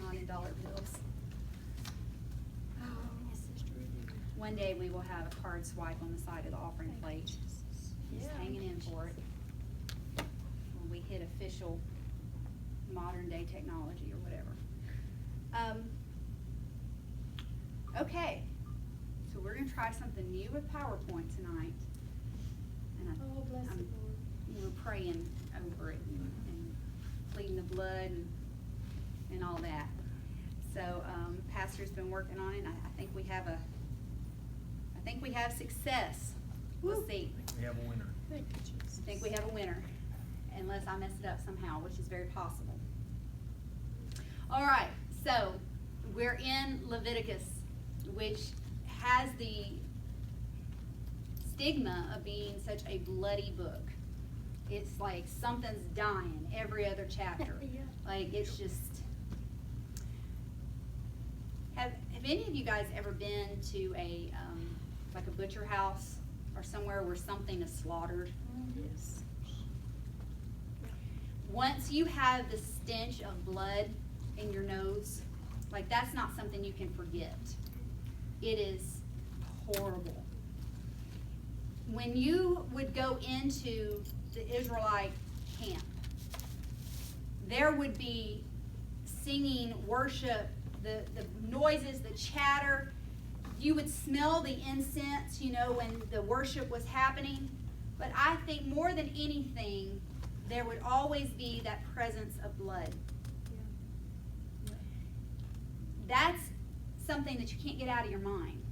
not in dollar bills. One day we will have a card swipe on the side of the offering plate. Just hanging in for it. When we hit official modern day technology or whatever. Okay, so we're going to try something new with PowerPoint tonight. And Oh, bless the Lord. we're praying over it and pleading the blood and all that. So Pastor's been working on it. And I think we have success. We'll see. I think we have a winner. Thank you, Jesus. I think we have a winner, unless I mess it up somehow, which is very possible. All right, so we're in Leviticus, which has the stigma of being such a bloody book. It's like something's dying every other chapter. Yeah. Like it's just. Have any of you guys ever been to a like a butcher house or somewhere where something is slaughtered? Yes. Once you have the stench of blood in your nose, like that's not something you can forget. It is horrible. When you would go into the Israelite camp, there would be singing, worship, the noises, the chatter. You would smell the incense, when the worship was happening. But I think more than anything, there would always be that presence of blood. Yeah. That's something that you can't get out of your mind.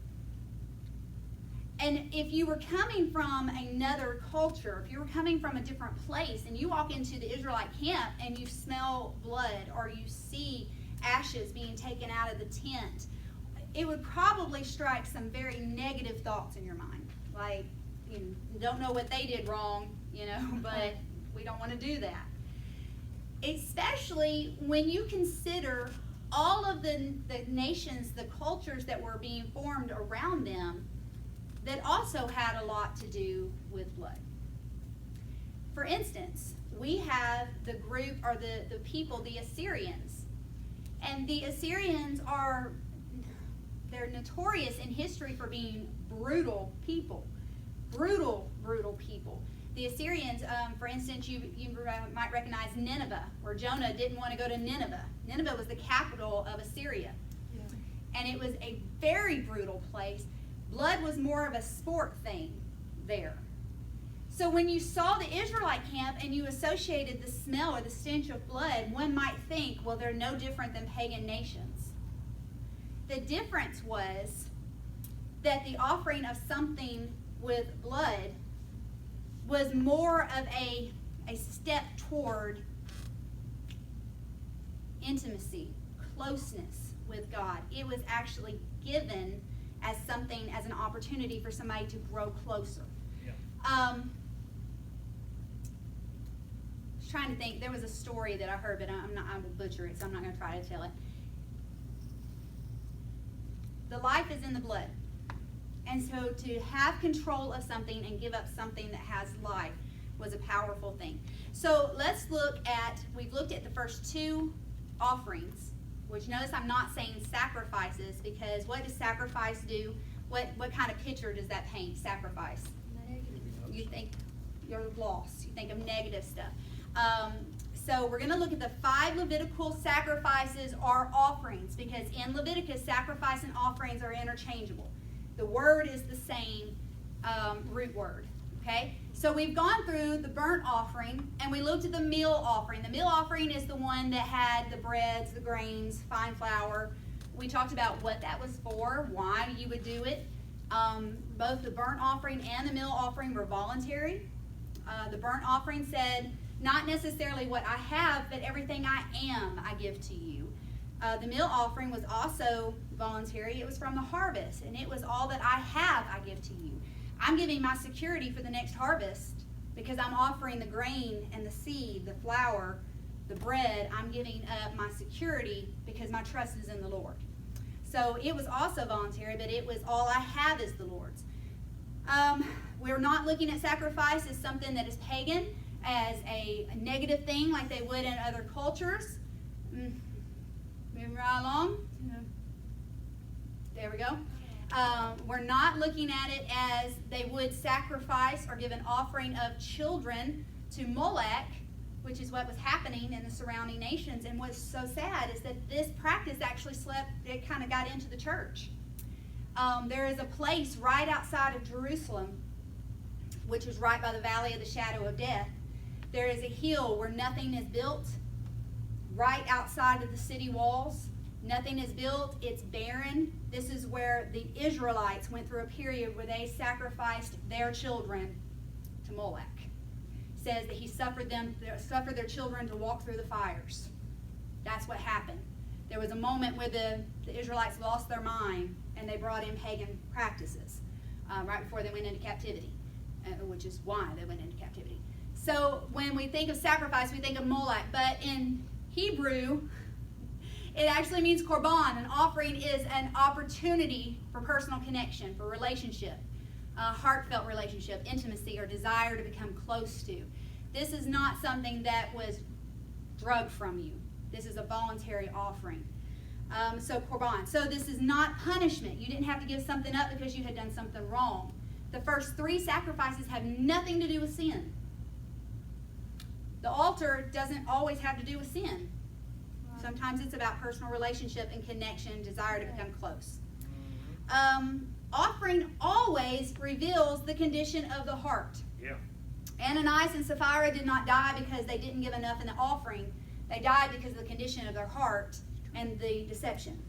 And if you were coming from another culture, if you were coming from a different place, and you walk into the Israelite camp and you smell blood or you see ashes being taken out of the tent, it would probably strike some very negative thoughts in your mind. Like, you don't know what they did wrong, but we don't want to do that. Especially when you consider all of the nations, the cultures that were being formed around them that also had a lot to do with blood. For instance, we have the group or the people, the Assyrians. And the Assyrians they're notorious in history for being brutal people. Brutal people. The Assyrians, for instance, you might recognize Nineveh, where Jonah didn't want to go to Nineveh. Nineveh was the capital of Assyria. Yeah. And it was a very brutal place. Blood was more of a sport thing there. So when you saw the Israelite camp and you associated the smell or the stench of blood, one might think, well, they're no different than pagan nations. The difference was that the offering of something with blood was more of a step toward intimacy, closeness with God. It was actually given as something, as an opportunity for somebody to grow closer. Yeah. I was trying to think. There was a story that I heard, but I will butcher it, so I'm not going to try to tell it. The life is in the blood. And so to have control of something and give up something that has life was a powerful thing. So let's we've looked at the first two offerings, which notice I'm not saying sacrifices, because what does sacrifice do? What kind of picture does that paint, sacrifice? You think you're lost. You think of negative stuff. So we're going to look at the 5 Levitical sacrifices or offerings, because in Leviticus, sacrifice and offerings are interchangeable. The word is the same root word. Okay? So we've gone through the burnt offering, and we looked at the meal offering. The meal offering is the one that had the breads, the grains, fine flour. We talked about what that was for, why you would do it. Both the burnt offering and the meal offering were voluntary. The burnt offering said, not necessarily what I have, but everything I am, I give to you. The meal offering was also voluntary. It was from the harvest, and it was all that I have, I give to you. I'm giving my security for the next harvest because I'm offering the grain and the seed, the flour, the bread. I'm giving up my security because my trust is in the Lord. So it was also voluntary, but it was all I have is the Lord's. We're not looking at sacrifice as something that is pagan, as a negative thing like they would in other cultures. Moving right along. There we go. We're not looking at it as they would sacrifice or give an offering of children to Molech, which is what was happening in the surrounding nations. And what's so sad is that this practice actually it kind of got into the church. There is a place right outside of Jerusalem, which is right by the valley of the shadow of death. There is a hill where nothing is built, right outside of the city walls. Nothing is built. It's barren. This is where the Israelites went through a period where they sacrificed their children to Molech. It says that he suffered their children to walk through the fires. That's what happened. There was a moment where the Israelites lost their mind and they brought in pagan practices right before they went into captivity, which is why they went into captivity. So when we think of sacrifice, we think of Molech, but in Hebrew, it actually means korban. An offering is an opportunity for personal connection, for relationship, heartfelt relationship, intimacy, or desire to become close to. This is not something that was drugged from you. This is a voluntary offering. So korban. So this is not punishment. You didn't have to give something up because you had done something wrong. The first 3 sacrifices have nothing to do with sin. The altar doesn't always have to do with sin. Sometimes it's about personal relationship and connection, desire to become close. Offering always reveals the condition of the heart. Yeah. Ananias and Sapphira did not die because they didn't give enough in the offering. They died because of the condition of their heart and the deception.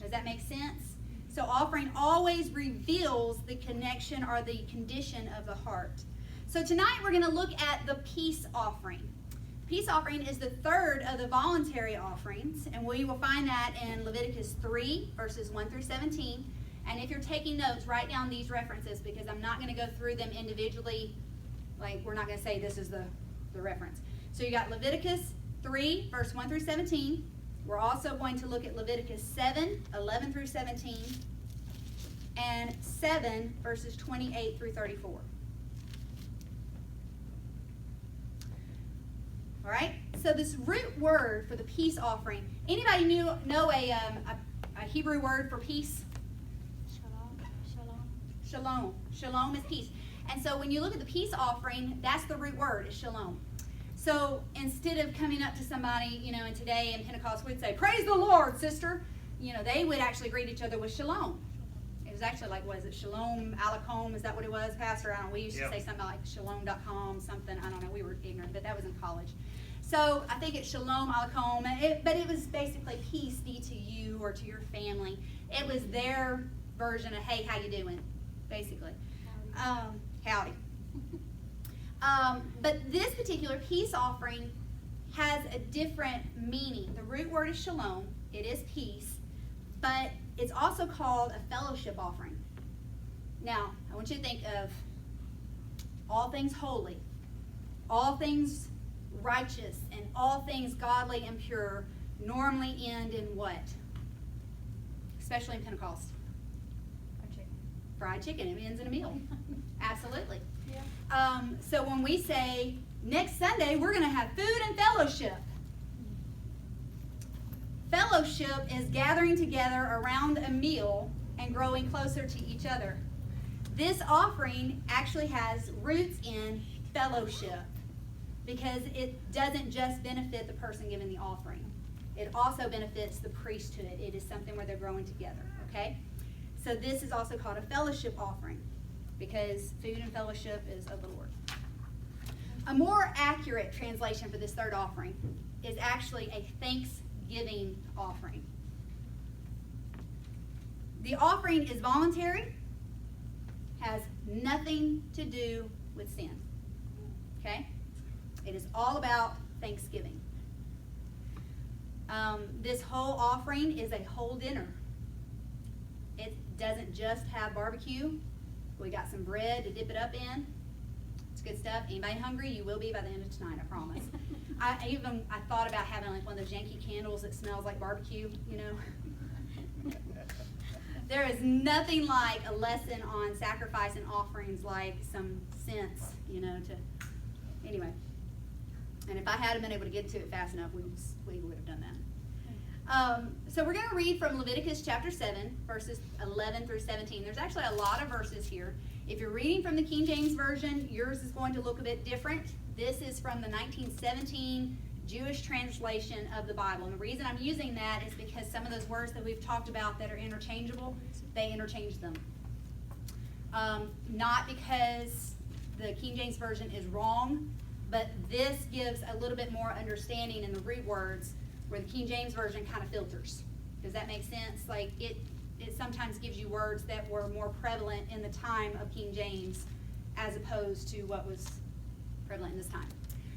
Does that make sense? So offering always reveals the connection or the condition of the heart. So tonight we're going to look at the peace offering. Peace offering is the 3rd of the voluntary offerings, and we will find that in Leviticus 3, verses 1 through 17. And if you're taking notes, write down these references because I'm not going to go through them individually. Like, we're not going to say this is the reference. So you got Leviticus 3, verse 1 through 17. We're also going to look at Leviticus 7, 11 through 17, and 7, verses 28 through 34. All right, so this root word for the peace offering, anybody know a Hebrew word for peace? Shalom. Shalom is peace. And so when you look at the peace offering, that's the root word, is shalom. So instead of coming up to somebody, and today in Pentecost we'd say, praise the Lord, sister, they would actually greet each other with shalom. It was actually like, what is it, shalom aleichem? Is that what it was, Pastor? I don't know. We used to say something like shalom.com, something. I don't know. We were ignorant, but that was in college. So I think it's shalom aleichem, but it was basically peace be to you or to your family. It was their version of, hey, how you doing, basically. Howdy. But this particular peace offering has a different meaning. The root word is shalom. It is peace. But it's also called a fellowship offering. Now, I want you to think of all things holy, all things righteous, and all things godly and pure normally end in what? Especially in Pentecost. Fried chicken. It ends in a meal. Absolutely. Yeah. So when we say, next Sunday, we're going to have food and fellowship. Fellowship is gathering together around a meal and growing closer to each other. This offering actually has roots in fellowship because it doesn't just benefit the person giving the offering. It also benefits the priesthood. It is something where they're growing together, okay? So this is also called a fellowship offering because food and fellowship is of the Lord. A more accurate translation for this 3rd offering is actually a thanksgiving offering. The offering is voluntary, has nothing to do with sin. Okay? It is all about thanksgiving. This whole offering is a whole dinner. It doesn't just have barbecue. We got some bread to dip it up in. It's good stuff. Anybody hungry? You will be by the end of tonight, I promise. I thought about having like one of those Yankee candles that smells like barbecue, There is nothing like a lesson on sacrifice and offerings like some sense, anyway. And if I had been able to get to it fast enough, we would have done So we're going to read from Leviticus chapter 7, verses 11 through 17. There's actually a lot of verses here. If you're reading from the King James Version, yours is going to look a bit different. This is from the 1917 Jewish translation of the Bible. And the reason I'm using that is because some of those words that we've talked about that are interchangeable, they interchange them. Not because the King James Version is wrong, but this gives a little bit more understanding in the root words where the King James Version kind of filters. Does that make sense? Like it sometimes gives you words that were more prevalent in the time of King James as opposed to what was prevalent in this time.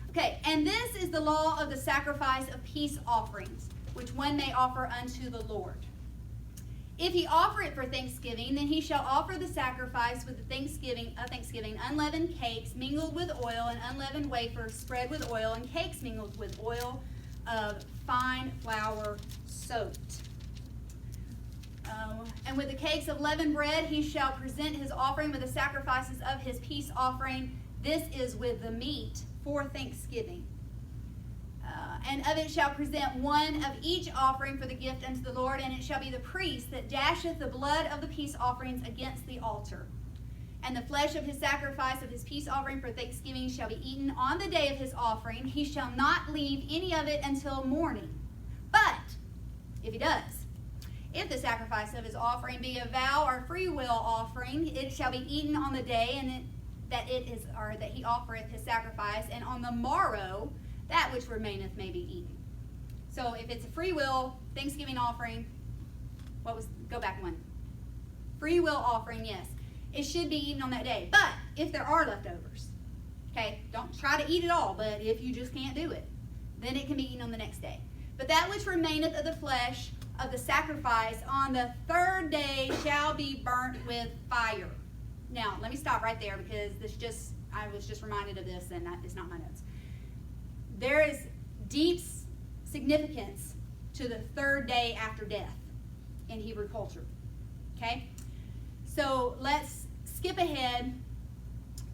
Okay, and this is the law of the sacrifice of peace offerings, which one may offer unto the Lord. If he offer it for thanksgiving, then he shall offer the sacrifice with the thanksgiving unleavened cakes mingled with oil, and unleavened wafers spread with oil, and cakes mingled with oil of fine flour soaked. And with the cakes of leavened bread he shall present his offering with the sacrifices of his peace offering. This is with the meat for thanksgiving. And of it shall present one of each offering for the gift unto the Lord, and it shall be the priest that dasheth the blood of the peace offerings against the altar. And the flesh of his sacrifice of his peace offering for thanksgiving shall be eaten on the day of his offering. He shall not leave any of it until morning. But if he does, if the sacrifice of his offering be a vow or free will offering, it shall be eaten on the day that he offereth his sacrifice, and on the morrow that which remaineth may be eaten. So if it's a free will Thanksgiving offering, go back one. Free will offering, yes. It should be eaten on that day. But if there are leftovers, okay, don't try to eat it all, but if you just can't do it, then it can be eaten on the next day. But that which remaineth of the flesh of the sacrifice on the third day shall be burnt with fire. Now, let me stop right there because I was just reminded of this, and it's not my notes. There is deep significance to the third day after death in Hebrew culture. Okay? So let's skip ahead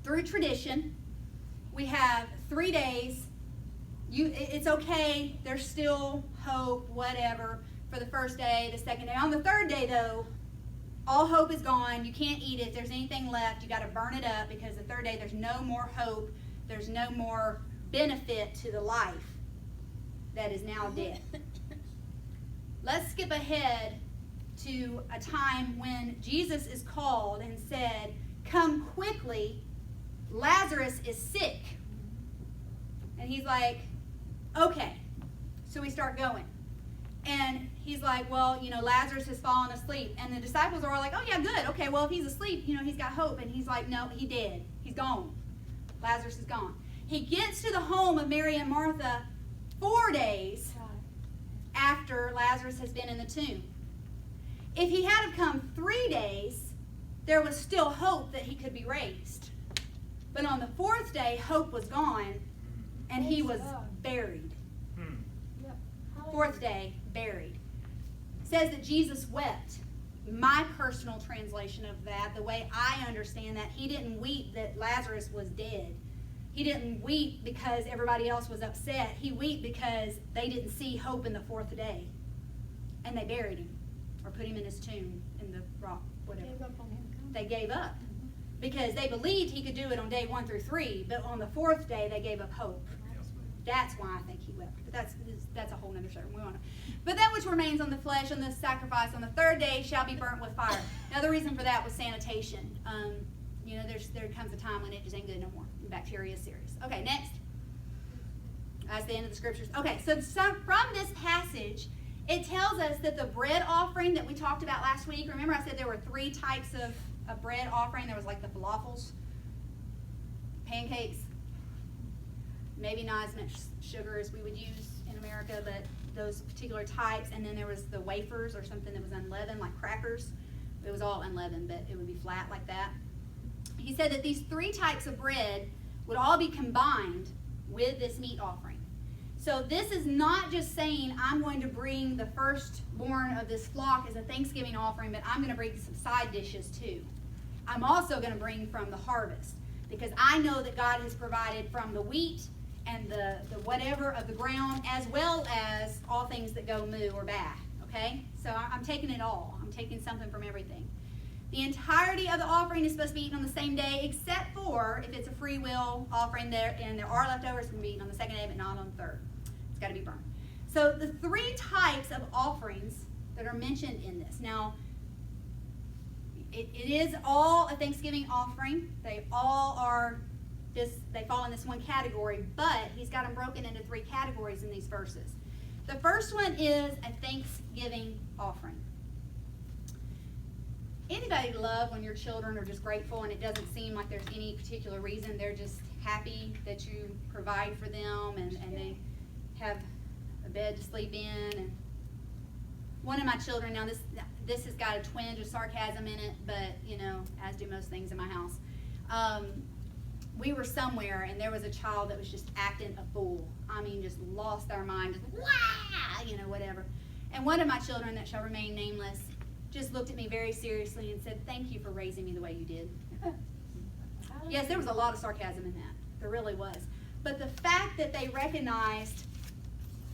through tradition. We have 3 days. It's okay. There's still hope, whatever, for the first day, the second day. On the third day, though, all hope is gone. You can't eat it. If there's anything left, you got to burn it up because the third day, there's no more hope. There's no more benefit to the life that is now dead. Let's skip ahead to a time when Jesus is called and said, "Come quickly, Lazarus is sick." And he's like, okay. So we start going. And he's like, well, Lazarus has fallen asleep. And the disciples are all like, oh yeah, good. Okay, well, if he's asleep, he's got hope. And he's like, no, he dead. He's gone. Lazarus is gone. He gets to the home of Mary and Martha 4 days after Lazarus has been in the tomb. If he had have come 3 days, there was still hope that he could be raised. But on the 4th day, hope was gone, and he was buried. 4th day, buried. It says that Jesus wept. My personal translation of that, the way I understand that, he didn't weep that Lazarus was dead. He didn't weep because everybody else was upset. He wept because they didn't see hope in the 4th day. And they buried him, or put him in his tomb in the rock, whatever. They gave up. Because they believed he could do it on day 1 through 3, but on the 4th day they gave up hope. That's why I think he wept. But that's a whole other sermon. But that which remains on the flesh, on the sacrifice, on the 3rd day shall be burnt with fire. Now the reason for that was sanitation. There comes a time when it just ain't good no more. The bacteria is serious. Okay, next. That's the end of the scriptures. Okay, so from this passage, it tells us that the bread offering that we talked about last week, remember I said there were 3 types of bread offering. There was like the falafels, pancakes, maybe not as much sugar as we would use in America, but those particular types. And then there was the wafers or something that was unleavened, like crackers. It was all unleavened, but it would be flat like that. He said that these 3 types of bread would all be combined with this meat offering. So this is not just saying I'm going to bring the firstborn of this flock as a Thanksgiving offering, but I'm going to bring some side dishes too. I'm also going to bring from the harvest because I know that God has provided from the wheat and the whatever of the ground, as well as all things that go moo or bad. Okay? So I'm taking it all. I'm taking something from everything. The entirety of the offering is supposed to be eaten on the same day, except for if it's a free will offering there and there are leftovers, it can be eaten on the second day, but not on the third. It's got to be burned. So the three types of offerings that are mentioned in this. Now, it is all a Thanksgiving offering. They all are they fall in this one category, but he's got them broken into three categories in these verses. The first one is a Thanksgiving offering. Anybody love when your children are just grateful and it doesn't seem like there's any particular reason? They're just happy that you provide for them and they have a bed to sleep in. And one of my children, now this has got a twinge of sarcasm in it, but as do most things in my house. We were somewhere and there was a child that was just acting a fool. I mean, just lost their mind, just wah, whatever. And one of my children that shall remain nameless just looked at me very seriously and said, "Thank you for raising me the way you did." Yes, there was a lot of sarcasm in that. There really was. But the fact that they recognized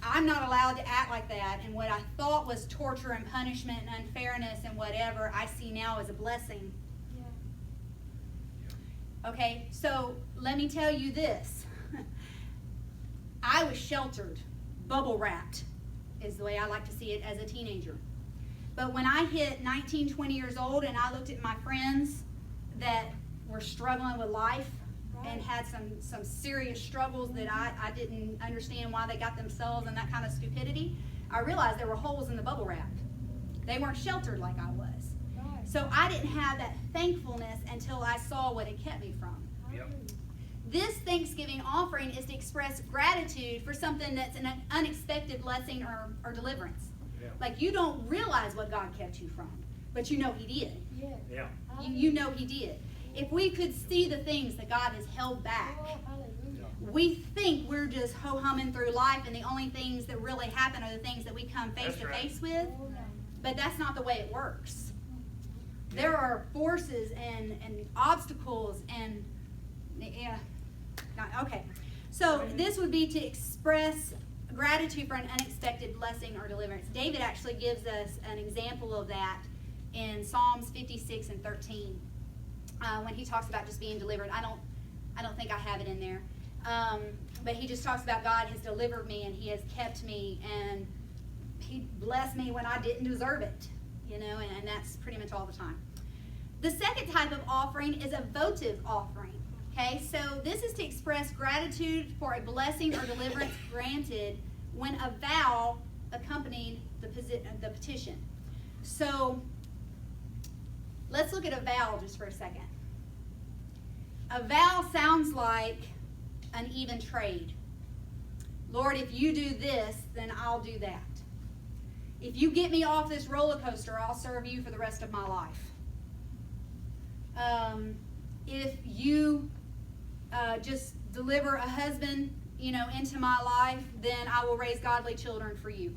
I'm not allowed to act like that, and what I thought was torture and punishment and unfairness and whatever, I see now as a blessing. Yeah. Okay, so let me tell you this. I was sheltered, bubble wrapped, is the way I like to see it as a teenager. But when I hit 19, 20 years old and I looked at my friends that were struggling with life and had some serious struggles that I didn't understand why they got themselves in that kind of stupidity, I realized there were holes in the bubble wrap. They weren't sheltered like I was. Right. So I didn't have that thankfulness until I saw what it kept me from. Yep. This Thanksgiving offering is to express gratitude for something that's an unexpected blessing or deliverance. Yeah. Like you don't realize what God kept you from, but you know He did. Yeah. You know He did. If we could see the things that God has held back, we think we're just ho-humming through life and the only things that really happen are the things that we come face to face with. But that's not the way it works. There are forces and obstacles and okay. So this would be to express gratitude for an unexpected blessing or deliverance. David actually gives us an example of that in Psalms 56 and 13 when he talks about just being delivered. I don't think I have it in there, but he just talks about God has delivered me and He has kept me and He blessed me when I didn't deserve it, and that's pretty much all the time. The second type of offering is a votive offering. Okay, so this is to express gratitude for a blessing or deliverance granted when a vow accompanied the petition. So let's look at a vow just for a second. A vow sounds like an even trade. Lord, if you do this, then I'll do that. If you get me off this roller coaster, I'll serve you for the rest of my life. If you just deliver a husband, into my life, then I will raise godly children for you.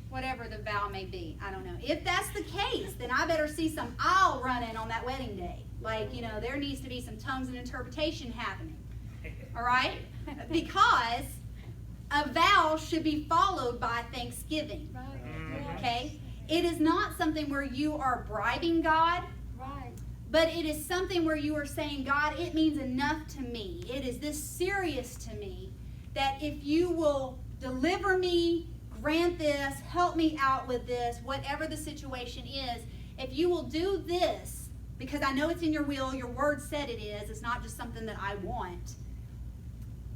Whatever the vow may be, I don't know. If that's the case, then I better see some aisle running on that wedding day. Like, there needs to be some tongues and interpretation happening. All right? Because a vow should be followed by thanksgiving. Okay? It is not something where you are bribing God. But it is something where you are saying, God, it means enough to me. It is this serious to me that if you will deliver me, grant this, help me out with this, whatever the situation is, if you will do this, because I know it's in your will, your word said it is, it's not just something that I want,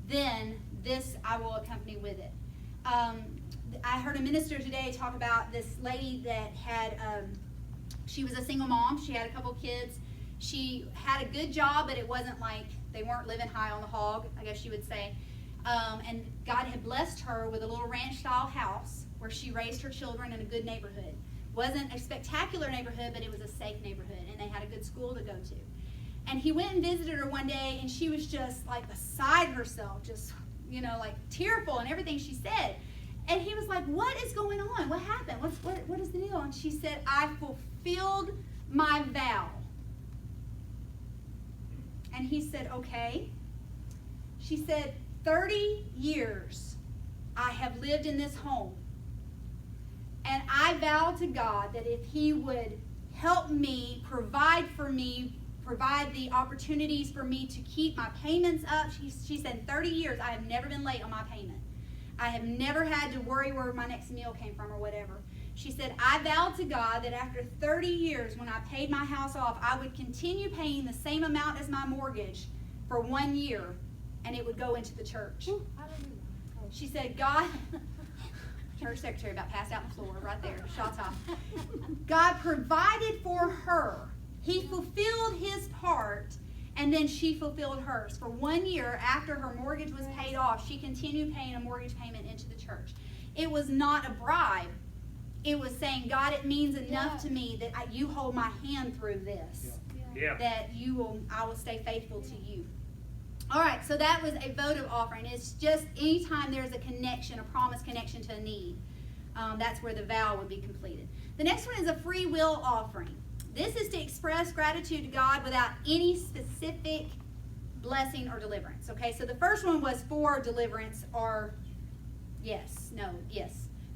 then this I will accompany with it. I heard a minister today talk about this lady that had... she was a single mom. She had a couple kids. She had a good job, but it wasn't like they weren't living high on the hog, I guess you would say. And God had blessed her with a little ranch-style house where she raised her children in a good neighborhood. Wasn't a spectacular neighborhood, but it was a safe neighborhood, and they had a good school to go to. And he went and visited her one day, and she was just like beside herself, just, like tearful and everything she said. And he was like, what is going on? What happened? What is the deal? And she said, I fulfilled my vow. And he said, okay. She said, 30 years I have lived in this home, and I vowed to God that if He would help me, provide the opportunities for me to keep my payments up. She said, in 30 years, I have never been late on my payment. I have never had to worry where my next meal came from or whatever. She said, I vowed to God that after 30 years, when I paid my house off, I would continue paying the same amount as my mortgage for 1 year, and it would go into the church. She said, God, church secretary about passed out on the floor right there, shots off. God provided for her. He fulfilled His part, and then she fulfilled hers. For 1 year after her mortgage was paid off, she continued paying a mortgage payment into the church. It was not a bribe. It was saying, God, it means enough to me that you hold my hand through this. Yeah. That I will stay faithful to you. All right, so that was a votive offering. It's just anytime there's a connection, a promise connection to a need, that's where the vow would be completed. The next one is a free will offering. This is to express gratitude to God without any specific blessing or deliverance. Okay, so the first one was for deliverance or yes.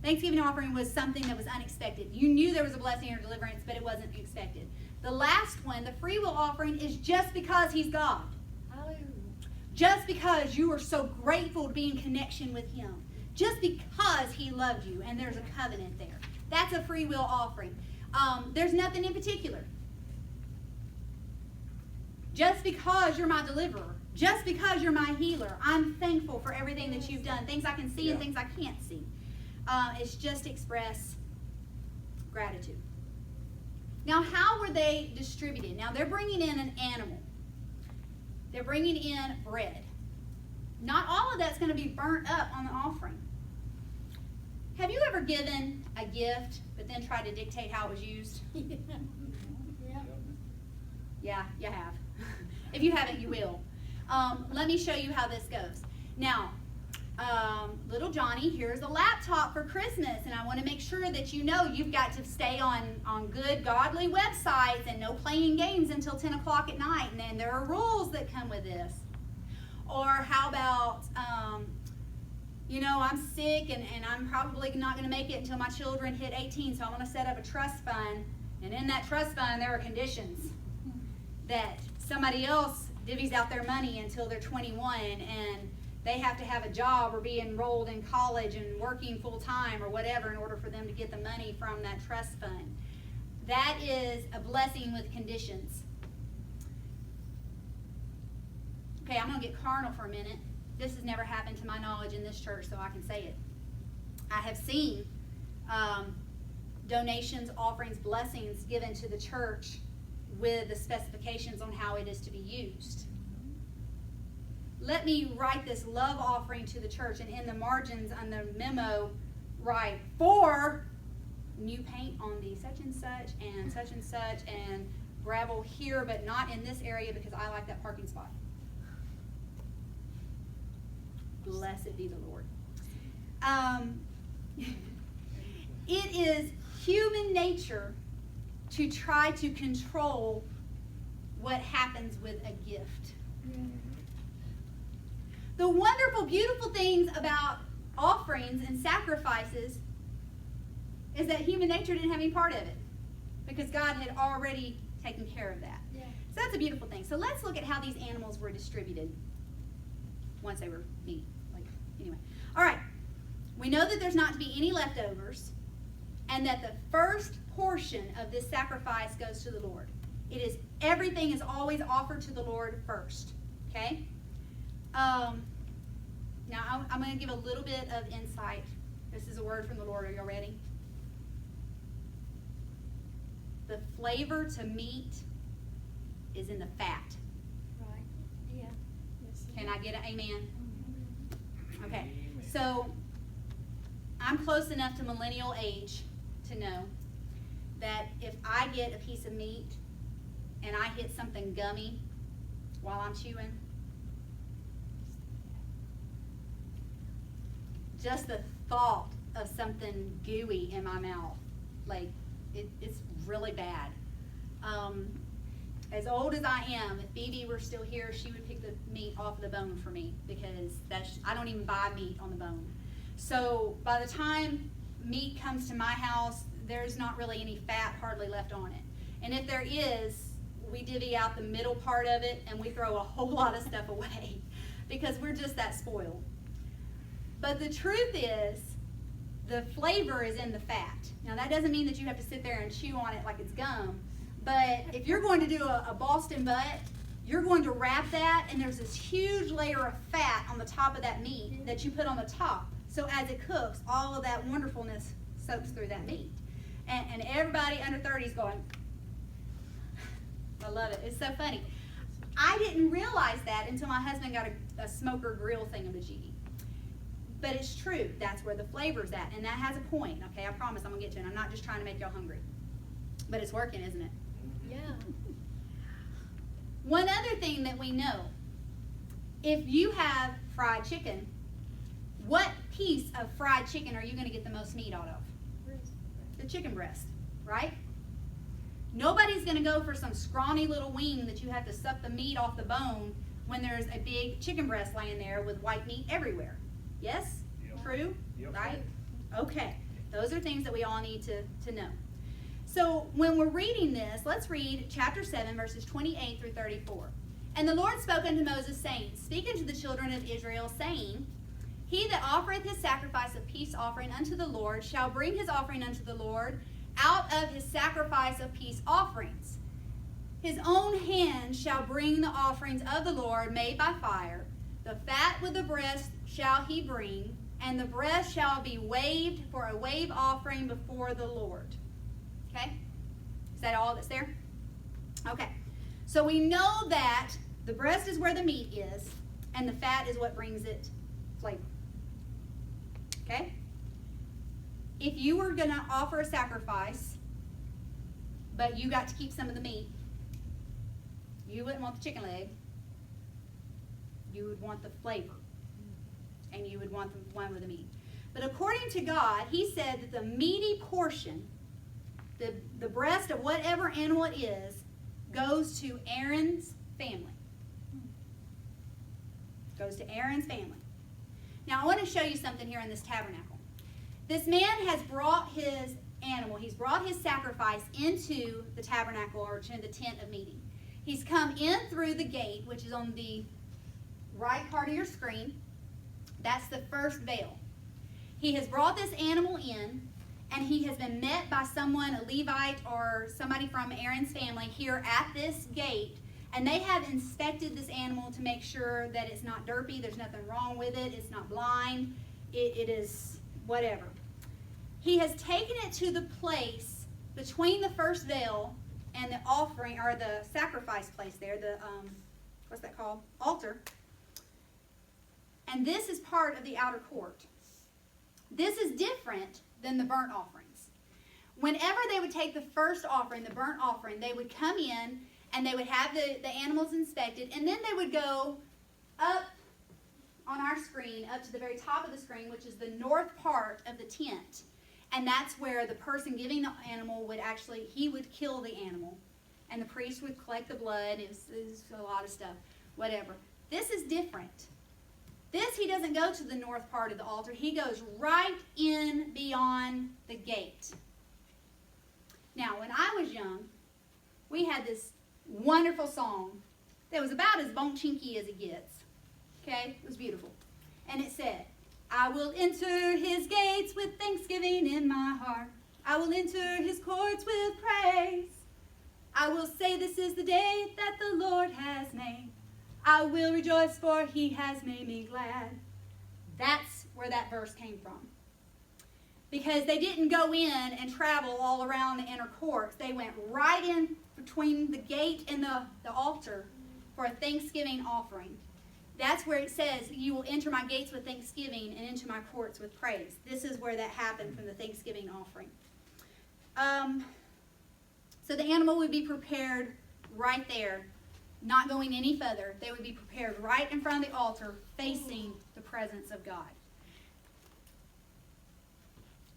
Thanksgiving offering was something that was unexpected. You knew there was a blessing or deliverance, but it wasn't expected. The last one, the free will offering, is just because He's God. Just because you are so grateful to be in connection with Him. Just because He loved you and there's a covenant there. That's a free will offering. There's nothing in particular. Just because you're my deliverer. Just because you're my healer. I'm thankful for everything that you've done. Things I can see and things I can't see. It's just express gratitude. Now, how were they distributed? Now, they're bringing in an animal. They're bringing in bread. Not all of that's going to be burnt up on the offering. Have you ever given a gift but then tried to dictate how it was used? Yeah, you have. If you haven't, you will. Let me show you how this goes. Now, little Johnny, here's a laptop for Christmas, and I want to make sure that you know you've got to stay on good, godly websites and no playing games until 10 o'clock at night, and then there are rules that come with this. Or how about, I'm sick and I'm probably not going to make it until my children hit 18, so I want to set up a trust fund, and in that trust fund there are conditions that somebody else divvies out their money until they're 21, and they have to have a job or be enrolled in college and working full time or whatever in order for them to get the money from that trust fund. That is a blessing with conditions. Okay, I'm going to get carnal for a minute. This has never happened to my knowledge in this church, so I can say it. I have seen donations, offerings, blessings given to the church with the specifications on how it is to be used. Let me write this love offering to the church, and in the margins on the memo, write for new paint on the such and such, and gravel here, but not in this area because I like that parking spot. Blessed be the Lord. It is human nature to try to control what happens with a gift. The wonderful, beautiful things about offerings and sacrifices is that human nature didn't have any part of it because God had already taken care of that. Yeah. So that's a beautiful thing. So let's look at how these animals were distributed once they were meat. Anyway. All right. We know that there's not to be any leftovers and that the first portion of this sacrifice goes to the Lord. Everything is always offered to the Lord first. Okay? Now, I'm going to give a little bit of insight. This is a word from the Lord. Are you ready? The flavor to meat is in the fat. Right. Yeah. Yes. Can I get an amen? Okay. So, I'm close enough to millennial age to know that if I get a piece of meat and I hit something gummy while I'm chewing, just the thought of something gooey in my mouth, like it's really bad. as old as I am, if Phoebe were still here, she would pick the meat off the bone for me, because I don't even buy meat on the bone. So by the time meat comes to my house, there's not really any fat hardly left on it. And if there is, we divvy out the middle part of it and we throw a whole lot of stuff away because we're just that spoiled. But the truth is, the flavor is in the fat. Now that doesn't mean that you have to sit there and chew on it like it's gum, but if you're going to do a Boston butt, you're going to wrap that, and there's this huge layer of fat on the top of that meat that you put on the top. So as it cooks, all of that wonderfulness soaks through that meat. And everybody under 30 is going, I love it. It's so funny. I didn't realize that until my husband got a smoker grill thingamajiggy. But it's true. That's where the flavor's at. And that has a point. Okay, I promise I'm going to get to it. I'm not just trying to make y'all hungry. But it's working, isn't it? Yeah. One other thing that we know, if you have fried chicken, what piece of fried chicken are you going to get the most meat out of? The chicken breast, right? Nobody's going to go for some scrawny little wing that you have to suck the meat off the bone when there's a big chicken breast laying there with white meat everywhere. Yes? Yep. True? Yep. Right? Okay. Those are things that we all need to know. So when we're reading this, let's read chapter 7, verses 28 through 34. And the Lord spoke unto Moses, saying, Speak unto the children of Israel, saying, He that offereth his sacrifice of peace offering unto the Lord shall bring his offering unto the Lord out of his sacrifice of peace offerings. His own hand shall bring the offerings of the Lord made by fire. The fat with the breast shall he bring, and the breast shall be waved for a wave offering before the Lord. Okay? Is that all that's there? Okay. So we know that the breast is where the meat is, and the fat is what brings it flavor. Okay? If you were going to offer a sacrifice, but you got to keep some of the meat, you wouldn't want the chicken leg. You would want the flavor. And you would want the one with the meat. But according to God, He said that the meaty portion, the breast of whatever animal it is, goes to Aaron's family. Goes to Aaron's family. Now I want to show you something here in this tabernacle. This man has brought his animal, he's brought his sacrifice into the tabernacle, or to the tent of meeting. He's come in through the gate, which is on the right part of your screen. That's the first veil. He has brought this animal in, and he has been met by someone, a Levite or somebody from Aaron's family here at this gate, and they have inspected this animal to make sure that it's not derpy, there's nothing wrong with it, it's not blind, it is whatever. He has taken it to the place between the first veil and the offering, or the sacrifice place there, the, what's that called? Altar. And this is part of the outer court. This is different than the burnt offerings. Whenever they would take the first offering, the burnt offering, they would come in and they would have the animals inspected, and then they would go up on our screen, up to the very top of the screen, which is the north part of the tent. And that's where the person giving the animal would actually, he would kill the animal. And the priest would collect the blood. It was a lot of stuff, whatever. This is different. This, he doesn't go to the north part of the altar. He goes right in beyond the gate. Now, when I was young, we had this wonderful song that was about as bonchinky as it gets. Okay? It was beautiful. And it said, I will enter his gates with thanksgiving in my heart. I will enter his courts with praise. I will say this is the day that the Lord has made. I will rejoice, for he has made me glad. That's where that verse came from. Because they didn't go in and travel all around the inner courts. They went right in between the gate and the altar for a thanksgiving offering. That's where it says, you will enter my gates with thanksgiving and into my courts with praise. This is where that happened from the thanksgiving offering. So the animal would be prepared right there, not going any further. They would be prepared right in front of the altar, facing the presence of God.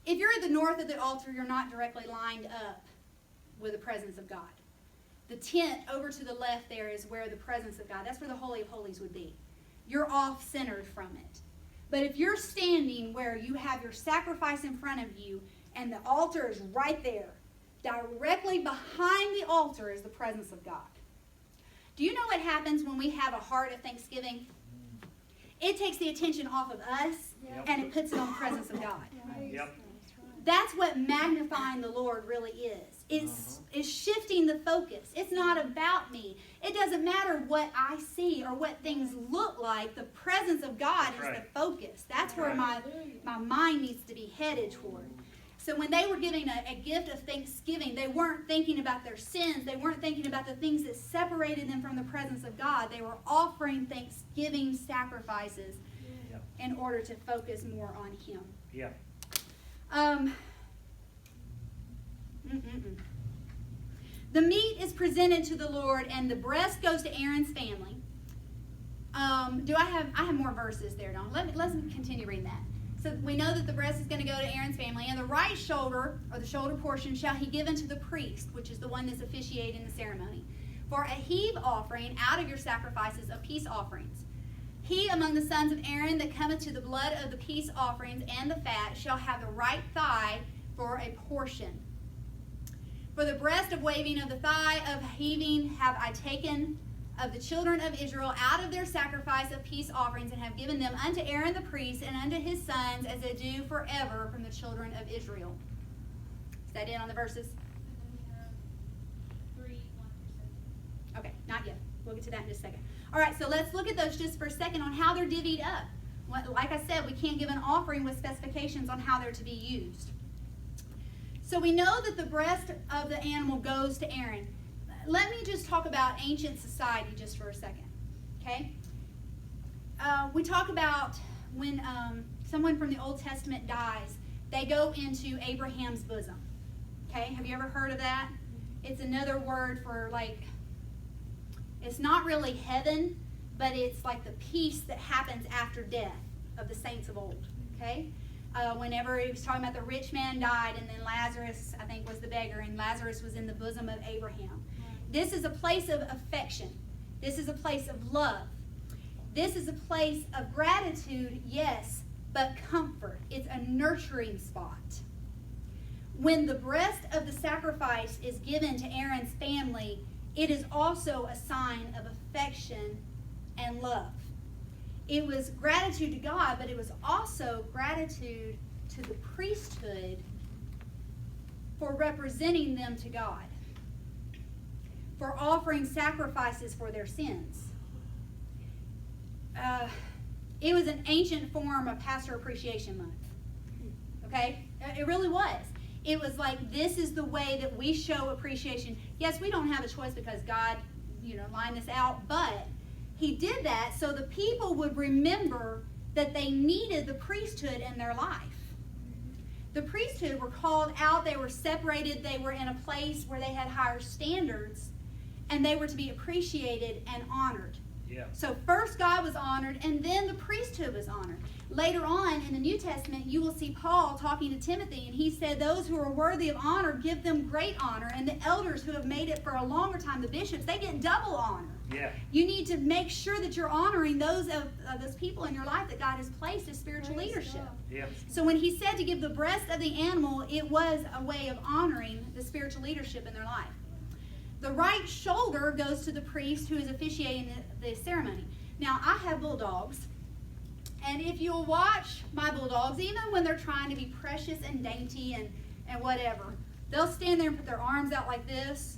If you're at the north of the altar, you're not directly lined up with the presence of God. the tent over to the left there is where the presence of God, that's where the Holy of Holies would be. You're off-centered from it. But if you're standing where you have your sacrifice in front of you and the altar is right there, directly behind the altar is the presence of God. Do you know what happens when we have a heart of thanksgiving? It takes the attention off of us and it puts it on the presence of God. Yep. That's what magnifying the Lord really is. It's shifting the focus. It's not about me. It doesn't matter what I see or what things look like. The presence of God is the focus. That's where my mind needs to be headed toward. So when they were giving a gift of thanksgiving, they weren't thinking about their sins. They weren't thinking about the things that separated them from the presence of God. They were offering thanksgiving sacrifices in order to focus more on Him. Yeah. The meat is presented to the Lord, and the breast goes to Aaron's family. I have more verses there, Dawn. Let's continue reading that. So we know that the breast is going to go to Aaron's family, and the right shoulder, or the shoulder portion, shall he give unto the priest, which is the one that's officiating the ceremony, for a heave offering out of your sacrifices of peace offerings. He among the sons of Aaron that cometh to the blood of the peace offerings and the fat shall have the right thigh for a portion. For the breast of waving of the thigh of heaving have I taken of the children of Israel out of their sacrifice of peace offerings, and have given them unto Aaron the priest and unto his sons, as they do forever from the children of Israel. Is that it on the verses? 3:1-7. Okay, not yet. We'll get to that in just a second. All right, so let's look at those just for a second on how they're divvied up. Like I said, we can't give an offering with specifications on how they're to be used. So we know that the breast of the animal goes to Aaron. Let me just talk about ancient society just for a second, okay? We talk about when someone from the Old Testament dies, they go into Abraham's bosom, okay? Have you ever heard of that? It's another word for, like, it's not really heaven, but it's like the peace that happens after death of the saints of old, okay? Whenever he was talking about the rich man died, and then Lazarus, I think, was the beggar, and Lazarus was in the bosom of Abraham. This is a place of affection. This is a place of love. This is a place of gratitude, yes, but comfort. It's a nurturing spot. When the breast of the sacrifice is given to Aaron's family, it is also a sign of affection and love. It was gratitude to God, but it was also gratitude to the priesthood for representing them to God, for offering sacrifices for their sins. It was an ancient form of Pastor Appreciation Month. Okay? It really was. It was like, this is the way that we show appreciation. Yes, we don't have a choice because God, lined this out, but He did that so the people would remember that they needed the priesthood in their life. The priesthood were called out, they were separated, they were in a place where they had higher standards, and they were to be appreciated and honored. Yeah. So first God was honored, and then the priesthood was honored. Later on in the New Testament, you will see Paul talking to Timothy, and he said, those who are worthy of honor, give them great honor, and the elders who have made it for a longer time, the bishops, they get double honor. Yeah. You need to make sure that you're honoring those people in your life that God has placed as spiritual Praise leadership. God. Yeah. So when he said to give the breast of the animal, it was a way of honoring the spiritual leadership in their life. The right shoulder goes to the priest who is officiating the ceremony. Now, I have bulldogs, and if you'll watch my bulldogs, even when they're trying to be precious and dainty and whatever, they'll stand there and put their arms out like this,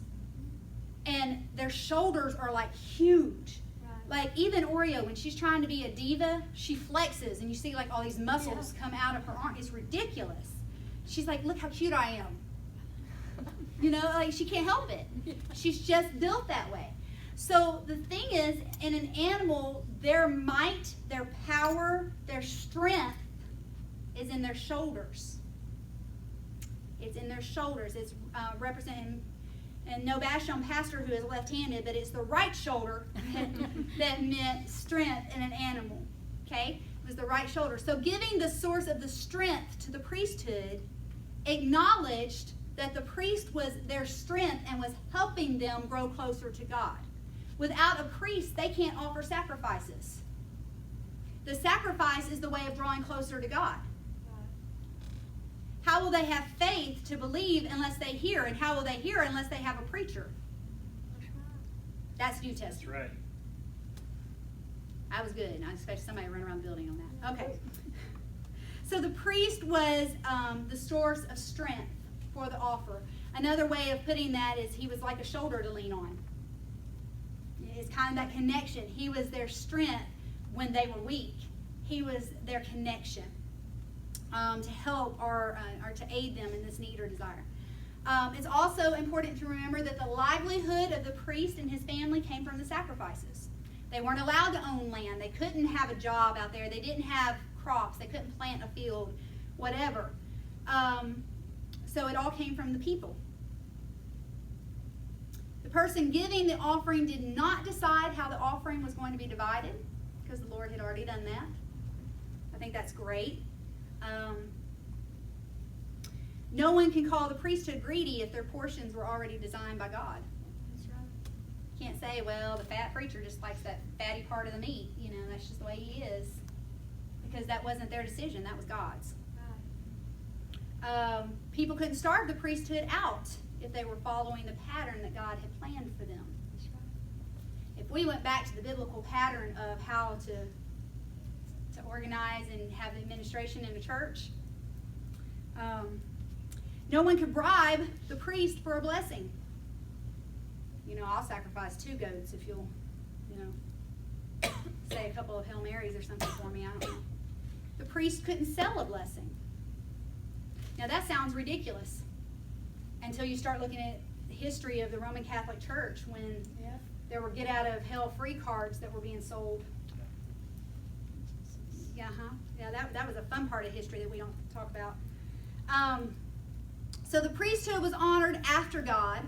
and their shoulders are like huge. Right. Like even Oreo, when she's trying to be a diva, she flexes, and you see like all these muscles come out of her arm. It's ridiculous. She's like, look how cute I am. Like she can't help it. She's just built that way. So the thing is, in an animal, their might, their power, their strength is in their shoulders. It's in their shoulders. It's representing, and no bash on Pastor who is left-handed, but it's the right shoulder that meant strength in an animal. Okay? It was the right shoulder. So giving the source of the strength to the priesthood acknowledged that the priest was their strength and was helping them grow closer to God. Without a priest, they can't offer sacrifices. The sacrifice is the way of drawing closer to God. How will they have faith to believe unless they hear? And how will they hear unless they have a preacher? That's New Testament. That's right. I was good. I expect somebody to run around the building on that. Okay. So the priest was the source of strength for the offer. Another way of putting that is he was like a shoulder to lean on. It's kind of that connection. He was their strength when they were weak. He was their connection to help or to aid them in this need or desire. It's also important to remember that the livelihood of the priest and his family came from the sacrifices. They weren't allowed to own land. They couldn't have a job out there. They didn't have crops. They couldn't plant a field, whatever. So it all came from the people. The person giving the offering did not decide how the offering was going to be divided because the Lord had already done that. I think that's great. No one can call the priesthood greedy if their portions were already designed by God. That's right. Can't say, well, the fat preacher just likes that fatty part of the meat. You know, that's just the way he is. Because that wasn't their decision. That was God's. Right. People couldn't starve the priesthood out if they were following the pattern that God had planned for them. That's right. If we went back to the biblical pattern of how to organize and have the administration in the church, no one could bribe the priest for a blessing. You know, I'll sacrifice 2 goats if you'll, say a couple of Hail Marys or something for me. I don't know. The priest couldn't sell a blessing. Now that sounds ridiculous until you start looking at the history of the Roman Catholic Church when there were get out of hell free cards that were being sold. Yeah, that was a fun part of history that we don't talk about. So the priesthood was honored after God,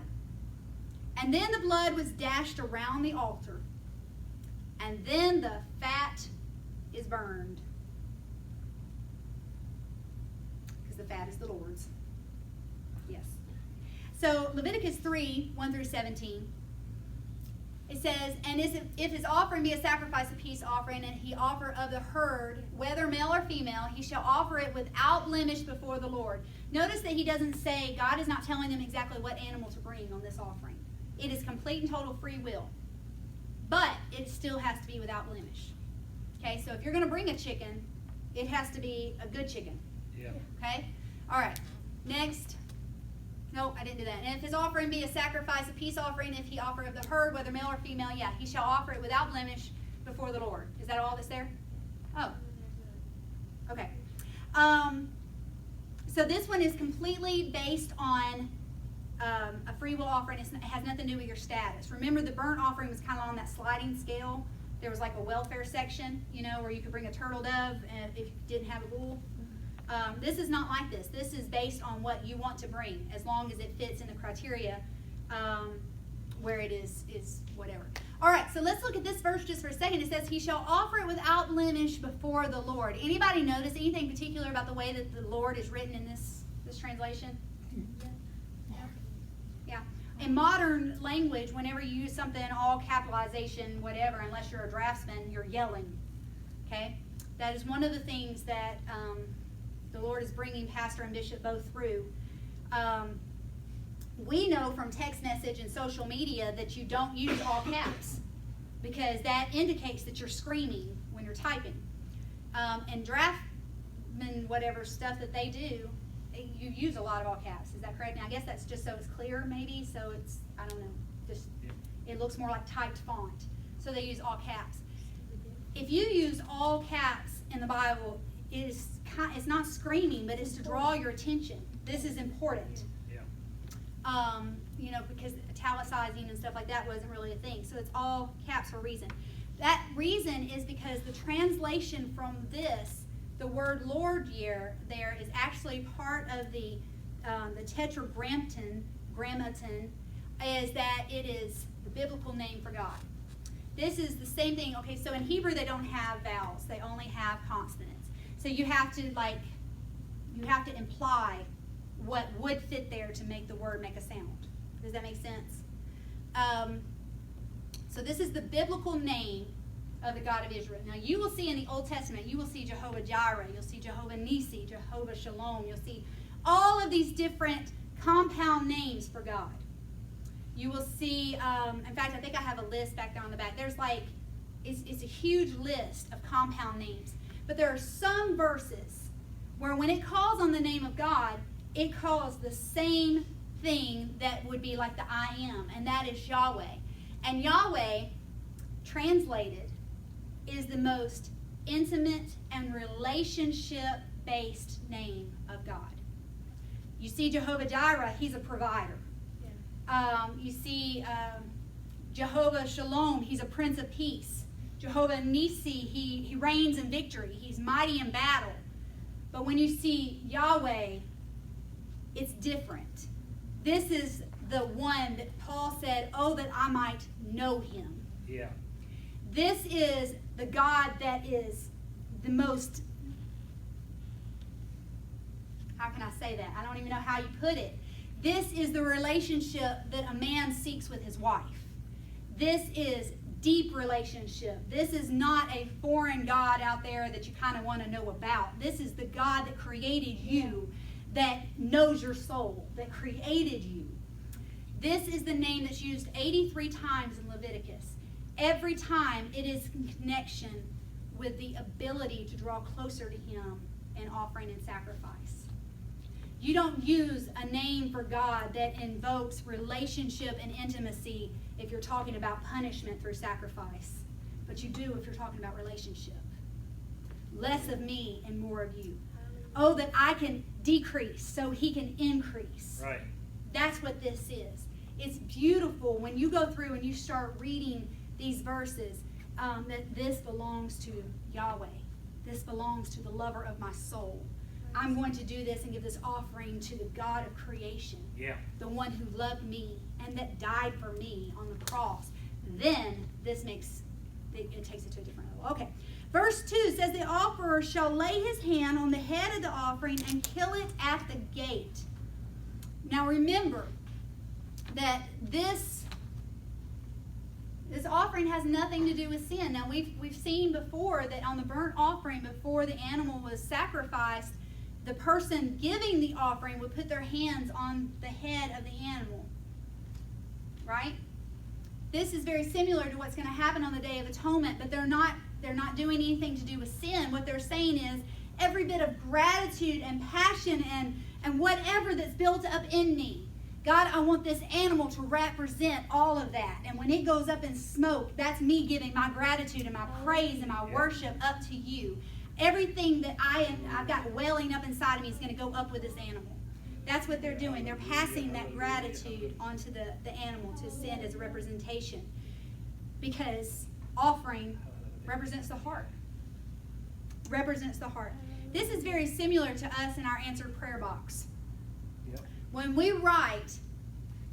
and then the blood was dashed around the altar, and then the fat is burned. Because the fat is the Lord's. Yes. So Leviticus 3, 1 through 17. It says, and if his offering be a sacrifice of peace offering, and he offer of the herd, whether male or female, he shall offer it without blemish before the Lord. Notice that he doesn't say, God is not telling them exactly what animal to bring on this offering. It is complete and total free will. But it still has to be without blemish. Okay, so if you're going to bring a chicken, it has to be a good chicken. Yeah. Okay? All right. Next. Nope, I didn't do that. And if his offering be a sacrifice, a peace offering, if he offer of the herd, whether male or female, he shall offer it without blemish before the Lord. Is that all that's there? Oh. Okay. So this one is completely based on a free will offering. It has nothing to do with your status. Remember, the burnt offering was kind of on that sliding scale. There was like a welfare section, where you could bring a turtle dove if you didn't have a bull. This is not like this. This is based on what you want to bring, as long as it fits in the criteria where it is whatever. All right, so let's look at this verse just for a second. It says, he shall offer it without blemish before the Lord. Anybody notice anything particular about the way that the Lord is written in this translation? Yeah. In modern language, whenever you use something all capitalization, whatever, unless you're a draftsman, you're yelling. Okay? That is one of the things that the Lord is bringing pastor and bishop both through. We know from text message and social media that you don't use all caps because that indicates that you're screaming when you're typing. And draftman, whatever stuff that they do, you use a lot of all caps. Is that correct? Now, I guess that's just so it's clear, maybe. So it's, I don't know, just it looks more like typed font. So they use all caps. If you use all caps in the Bible, it's not screaming, but it's to draw your attention. This is important. Because italicizing and stuff like that wasn't really a thing. So it's all caps for a reason. That reason is because the translation from this, the word Lord there is actually part of the tetragrammaton, is that it is the biblical name for God. This is the same thing. Okay, so in Hebrew they don't have vowels; they only have consonants. So you have to imply what would fit there to make the word make a sound. Does that make sense? So this is the biblical name of the God of Israel. Now you will see in the Old Testament, you will see Jehovah Jireh, you'll see Jehovah Nisi, Jehovah Shalom, you'll see all of these different compound names for God. You will see, in fact, I think I have a list back there on the back. There's like, it's a huge list of compound names. But there are some verses where when it calls on the name of God, it calls the same thing that would be like the I am, and that is Yahweh. And Yahweh, translated, is the most intimate and relationship-based name of God. You see Jehovah Jireh, he's a provider. You see Jehovah Shalom, he's a prince of peace. Jehovah Nisi, he reigns in victory. He's mighty in battle. But when you see Yahweh, it's different. This is the one that Paul said, oh, that I might know him. Yeah. This is the God that is the most, how can I say that? I don't even know how you put it. This is the relationship that a man seeks with his wife. This is deep relationship. This is not a foreign God out there that you kind of want to know about. This is the God that created you, that knows your soul, that created you. This is the name that's used 83 times in Leviticus. Every time it is in connection with the ability to draw closer to him in offering and sacrifice. You don't use a name for God that invokes relationship and intimacy if you're talking about punishment through sacrifice. But you do if you're talking about relationship. Less of me and more of you. Oh, that I can decrease so he can increase. Right. That's what this is. It's beautiful when you go through and you start reading these verses, that this belongs to Yahweh. This belongs to the lover of my soul. I'm going to do this and give this offering to the God of creation. Yeah. The one who loved me and that died for me on the cross. Then this makes, it takes it to a different level. Okay. Verse 2 says, the offerer shall lay his hand on the head of the offering and kill it at the gate. Now remember that this offering has nothing to do with sin. Now we've seen before that on the burnt offering, before the animal was sacrificed, the person giving the offering would put their hands on the head of the animal. Right? This is very similar to what's going to happen on the Day of Atonement, but they're not doing anything to do with sin. What they're saying is every bit of gratitude and passion and whatever that's built up in me, God, I want this animal to represent all of that. And when it goes up in smoke, that's me giving my gratitude and my praise and my worship up to you. Everything that I've got welling up inside of me is going to go up with this animal. That's what they're doing. They're passing that gratitude onto the animal to send as a representation. Because offering represents the heart. Represents the heart. This is very similar to us in our answered prayer box. Yep. When we write,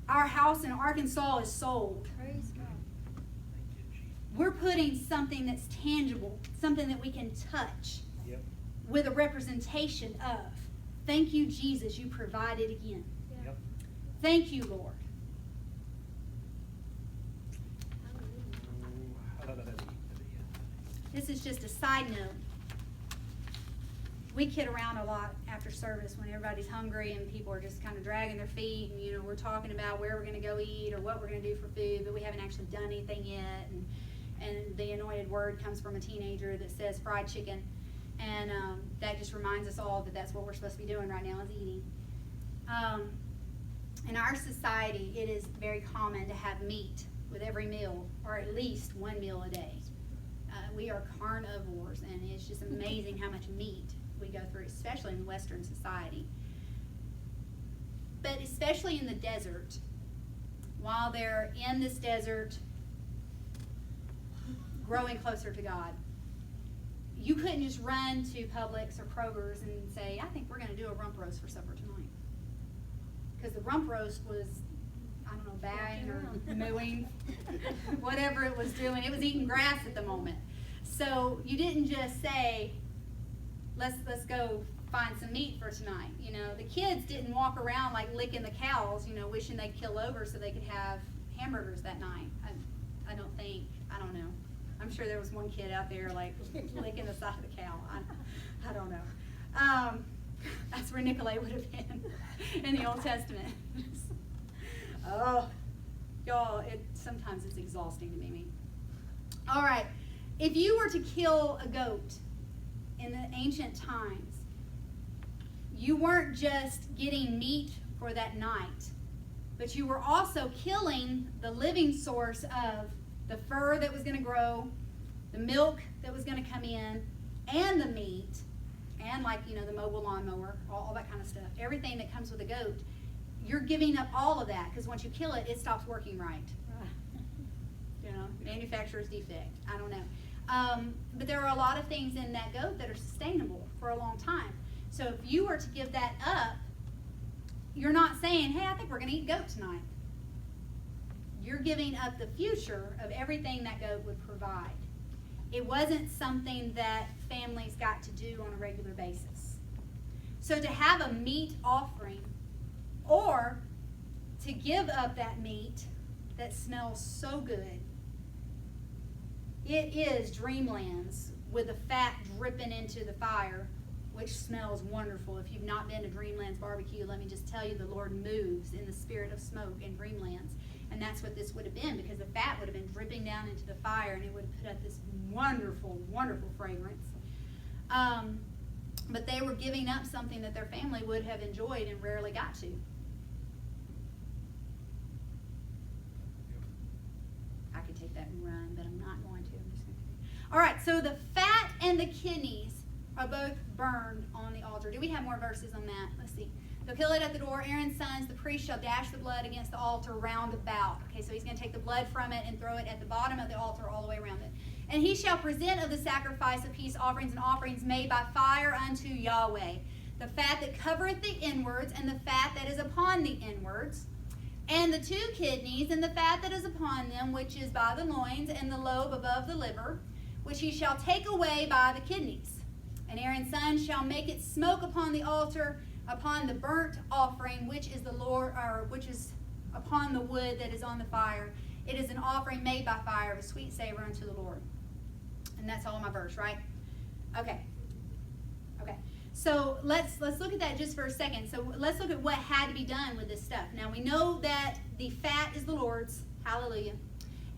our house in Arkansas is sold, Praise God. Thank you, Jesus. we're putting something that's tangible, something that we can touch, Yep. with a representation of, thank you, Jesus, you provided again. Yep. Thank you, Lord. Hallelujah. This is just a side note. We kid around a lot after service when everybody's hungry and people are just kind of dragging their feet, and we're talking about where we're going to go eat or what we're going to do for food, but we haven't actually done anything yet. And the anointed word comes from a teenager that says fried chicken, and that just reminds us all that that's what we're supposed to be doing right now, is eating. In our society, it is very common to have meat with every meal, or at least one meal a day. We are carnivores, and it's just amazing how much meat we go through, especially in Western society. But especially in the desert, while they're in this desert, growing closer to God, you couldn't just run to Publix or Kroger's and say, I think we're going to do a rump roast for supper tonight. Because the rump roast was, I don't know, bagging or mooing, whatever it was doing. It was eating grass at the moment. So you didn't just say, let's go find some meat for tonight. You know, the kids didn't walk around like licking the cows, you know, wishing they'd kill over so they could have hamburgers that night. I don't think, I don't know. I'm sure there was one kid out there like licking the side of the cow. I don't know. That's where Nicolay would have been in the Old Testament. Oh, y'all, sometimes it's exhausting to me. All right, if you were to kill a goat in the ancient times, you weren't just getting meat for that night, but you were also killing the living source of the fur that was going to grow, the milk that was going to come in, and the meat, and like, you know, the mobile lawnmower, all that kind of stuff. Everything that comes with a goat, you're giving up all of that because once you kill it, it stops working right. You know, manufacturer's defect. I don't know. But there are a lot of things in that goat that are sustainable for a long time. So if you were to give that up, you're not saying, hey, I think we're going to eat goat tonight. You're giving up the future of everything that goat would provide. It wasn't something that families got to do on a regular basis. So to have a meat offering or to give up that meat that smells so good, it is Dreamlands with the fat dripping into the fire, which smells wonderful. If you've not been to Dreamlands Barbecue, let me just tell you, the Lord moves in the spirit of smoke in Dreamlands. And that's what this would have been, because the fat would have been dripping down into the fire, and it would have put up this wonderful, wonderful fragrance. But they were giving up something that their family would have enjoyed and rarely got to. I could take that and run, but I'm not going to. I'm just going to. All right, so the fat and the kidneys are both burned on the altar. Do we have more verses on that? Let's see. They'll kill it at the door. Aaron's sons, the priest, shall dash the blood against the altar round about. Okay, so he's going to take the blood from it and throw it at the bottom of the altar all the way around it. And he shall present of the sacrifice of peace offerings and offerings made by fire unto Yahweh, the fat that covereth the inwards, and the fat that is upon the inwards, and the 2 kidneys, and the fat that is upon them, which is by the loins, and the lobe above the liver, which he shall take away by the kidneys. And Aaron's son shall make it smoke upon the altar, upon the burnt offering, which is the Lord, or which is upon the wood that is on the fire. It is an offering made by fire, of a sweet savor unto the Lord. And that's all my verse, right? Okay. Okay. So let's look at that just for a second. So let's look at what had to be done with this stuff. Now we know that the fat is the Lord's. Hallelujah.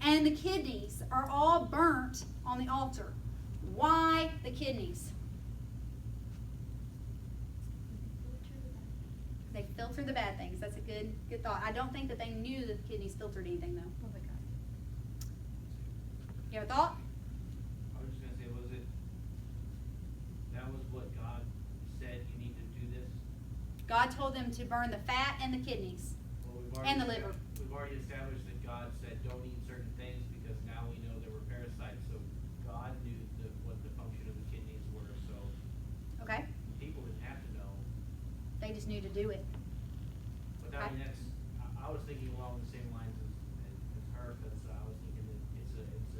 And the kidneys are all burnt on the altar. Why the kidneys? They filter the bad things. That's a good thought. I don't think that they knew that the kidneys filtered anything, though. Oh my God. You have a thought? I was just gonna say, that was what God said, you need to do this? God told them to burn the fat and the kidneys. Well, And the liver. We've already established that God said don't eat certain things because now we know there were parasites. So God knew what the function of the kidneys were. So Okay? people didn't have to know. They just knew to do it. But I mean, I was thinking along the same lines as her, because I was thinking that it's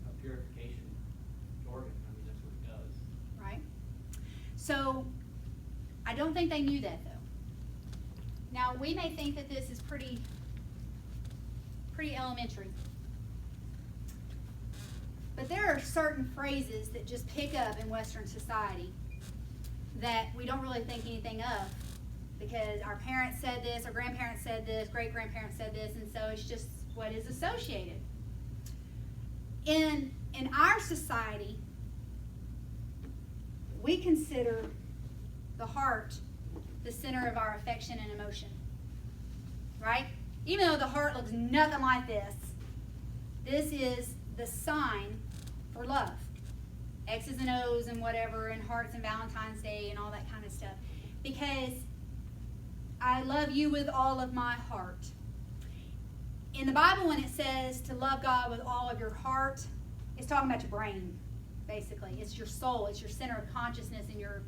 a purification organ. I mean, that's what it does. Right? So, I don't think they knew that, though. Now, we may think that this is pretty elementary. But there are certain phrases that just pick up in Western society that we don't really think anything of, because our parents said this, our grandparents said this, great-grandparents said this, and so it's just what is associated. In our society, we consider the heart the center of our affection and emotion, right? Even though the heart looks nothing like this, this is the sign for love. X's and O's and whatever, and hearts and Valentine's Day and all that kind of stuff. Because I love you with all of my heart. In the Bible, when it says to love God with all of your heart, it's talking about your brain, basically. It's your soul. It's your center of consciousness, and your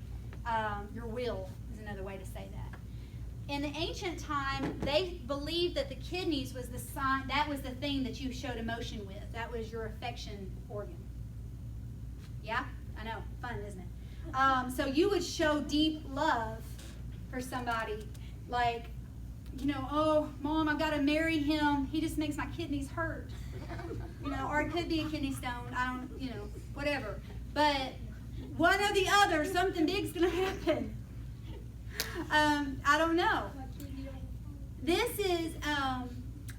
will is another way to say that. In the ancient time, they believed that the kidneys was the sign, that was the thing that you showed emotion with. That was your affection organ. Yeah? I know. Fun, isn't it? So you would show deep love for somebody, like, oh, Mom, I've got to marry him. He just makes my kidneys hurt. Or it could be a kidney stone. I don't, whatever. But one or the other, something big's going to happen. I don't know. This is,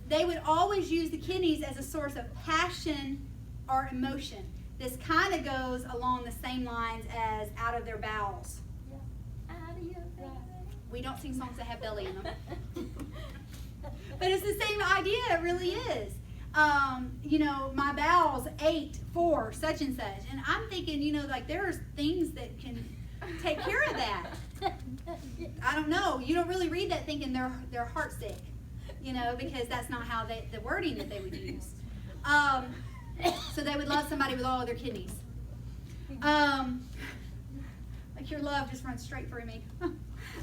they would always use the kidneys as a source of passion or emotion. This kind of goes along the same lines as out of their bowels. We don't sing songs that have belly in them. But it's the same idea, it really is. My bowels ate for such and such. And I'm thinking, there's things that can take care of that. I don't know. You don't really read that thinking they're heart sick, because that's not how the wording that they would use. So they would love somebody with all of their kidneys. Like your love just runs straight through me.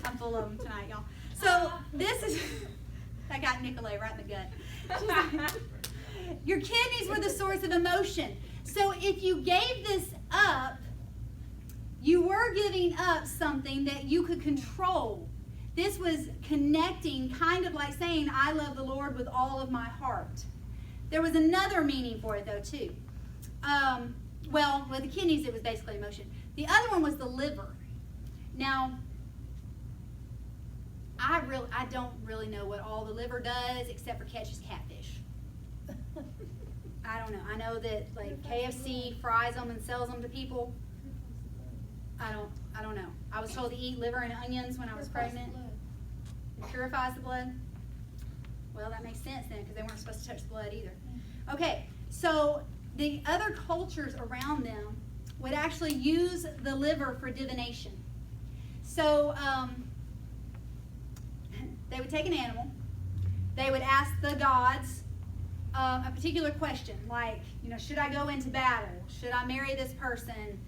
I'm full of them tonight, y'all. So this is, I got Nicolay right in the gut. Your kidneys were the source of emotion. So if you gave this up, you were giving up something that you could control. This was connecting, kind of like saying, I love the Lord with all of my heart. There was another meaning for it, though, too. With the kidneys, it was basically emotion. The other one was the liver. Now, I don't really know what all the liver does except for catches catfish. I don't know. I know that like KFC fries them and sells them to people. I don't know. I was told to eat liver and onions when I was pregnant. It purifies the blood. Well, that makes sense then, because they weren't supposed to touch the blood either. Okay, so the other cultures around them would actually use the liver for divination. So they would take an animal. They would ask the gods a particular question, like, should I go into battle? Should I marry this person?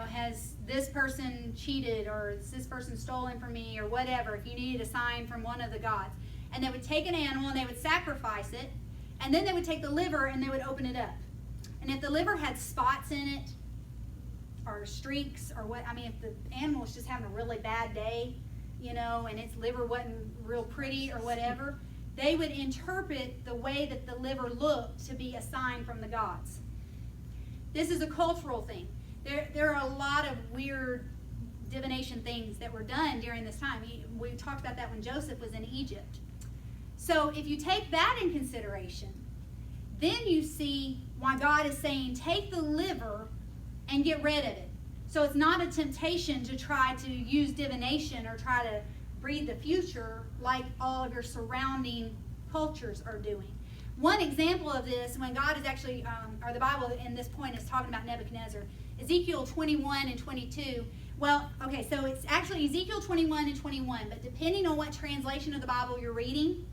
Has this person cheated, or has this person stolen from me, or whatever, if you needed a sign from one of the gods. And they would take an animal and they would sacrifice it, and then they would take the liver and they would open it up. And if the liver had spots in it, or streaks, or if the animal was just having a really bad day, and its liver wasn't real pretty or whatever, they would interpret the way that the liver looked to be a sign from the gods. This is a cultural thing. There are a lot of weird divination things that were done during this time. We talked about that when Joseph was in Egypt. So if you take that in consideration, then you see why God is saying, take the liver and get rid of it. So it's not a temptation to try to use divination or try to read the future like all of your surrounding cultures are doing. One example of this, when God is actually, or the Bible in this point is talking about Nebuchadnezzar, Ezekiel 21 and 22. Well, okay, so it's actually Ezekiel 21 and 21, but depending on what translation of the Bible you're reading,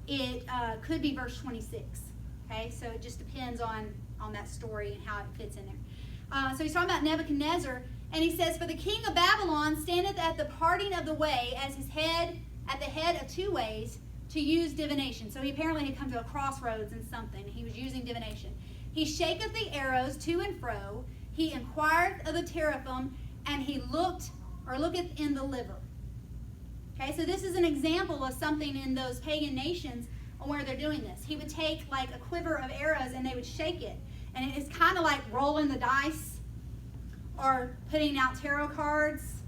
it could be verse 26. Okay, so it just depends on that story and how it fits in there. So he's talking about Nebuchadnezzar, and he says, for the king of Babylon standeth at the parting of the way as his head at the head of two ways to use divination. So he apparently had come to a crossroads in something. He was using divination. He shaketh the arrows to and fro. He inquireth of the teraphim, and he looketh in the liver. Okay, so this is an example of something in those pagan nations where they're doing this. He would take like a quiver of arrows and they would shake it. And it's kind of like rolling the dice or putting out tarot cards.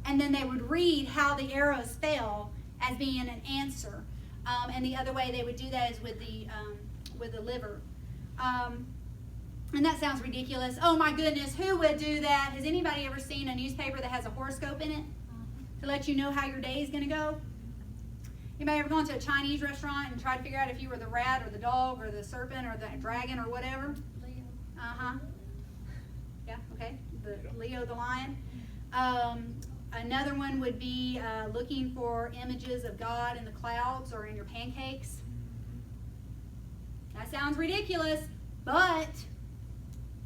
And then they would read how the arrows fell as being an answer. And the other way they would do that is with the liver. And that sounds ridiculous. Oh my goodness, who would do that? Has anybody ever seen a newspaper that has a horoscope in it to let you know how your day is going to go? Anybody ever gone to a Chinese restaurant and tried to figure out if you were the rat or the dog or the serpent or the dragon or whatever? Leo. Uh-huh. Yeah, okay. The Leo the lion. Another one would be looking for images of God in the clouds or in your pancakes. That sounds ridiculous, but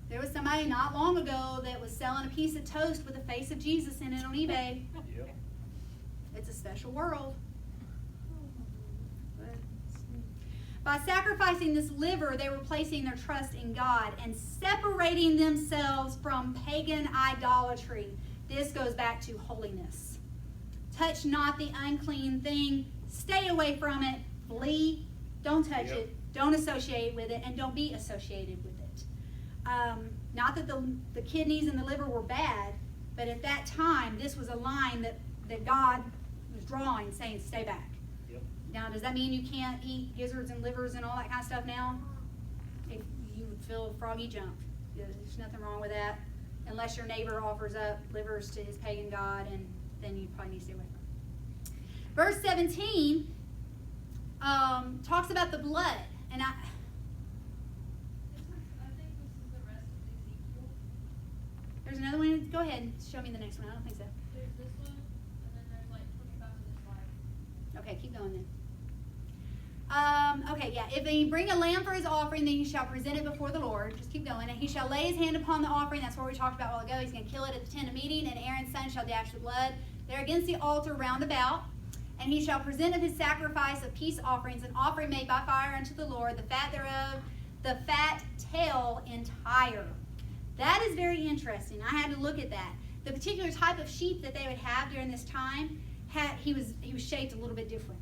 there was somebody not long ago that was selling a piece of toast with the face of Jesus in it on eBay. Yep. It's a special world. By sacrificing this liver, they were placing their trust in God and separating themselves from pagan idolatry. This goes back to holiness. Touch not the unclean thing. Stay away from it. Flee. Don't touch it. Don't associate with it. And don't be associated with it. Not that the kidneys and the liver were bad, but at that time, this was a line that God was drawing, saying, stay back. Yep. Now, does that mean you can't eat gizzards and livers and all that kind of stuff now? If you would feel a froggy jump. There's nothing wrong with that. Unless your neighbor offers up livers to his pagan god, and then you probably need to stay away from it. Verse 17 talks about the blood. And I think this is the rest of Ezekiel. there's another one. Go ahead and show me the next one. I don't think so. There's this one, and then there's like 25 of this life. Okay, keep going then. Okay, yeah. If he bring a lamb for his offering, then he shall present it before the Lord. Just keep going. And he shall lay his hand upon the offering. That's what we talked about a while ago. He's going to kill it at the tent of meeting, and Aaron's son shall dash the blood there against the altar round about. And he shall present of his sacrifice of peace offerings, an offering made by fire unto the Lord, the fat thereof, the fat tail entire. That is very interesting. I had to look at that. The particular type of sheep that they would have during this time, he was shaped a little bit different.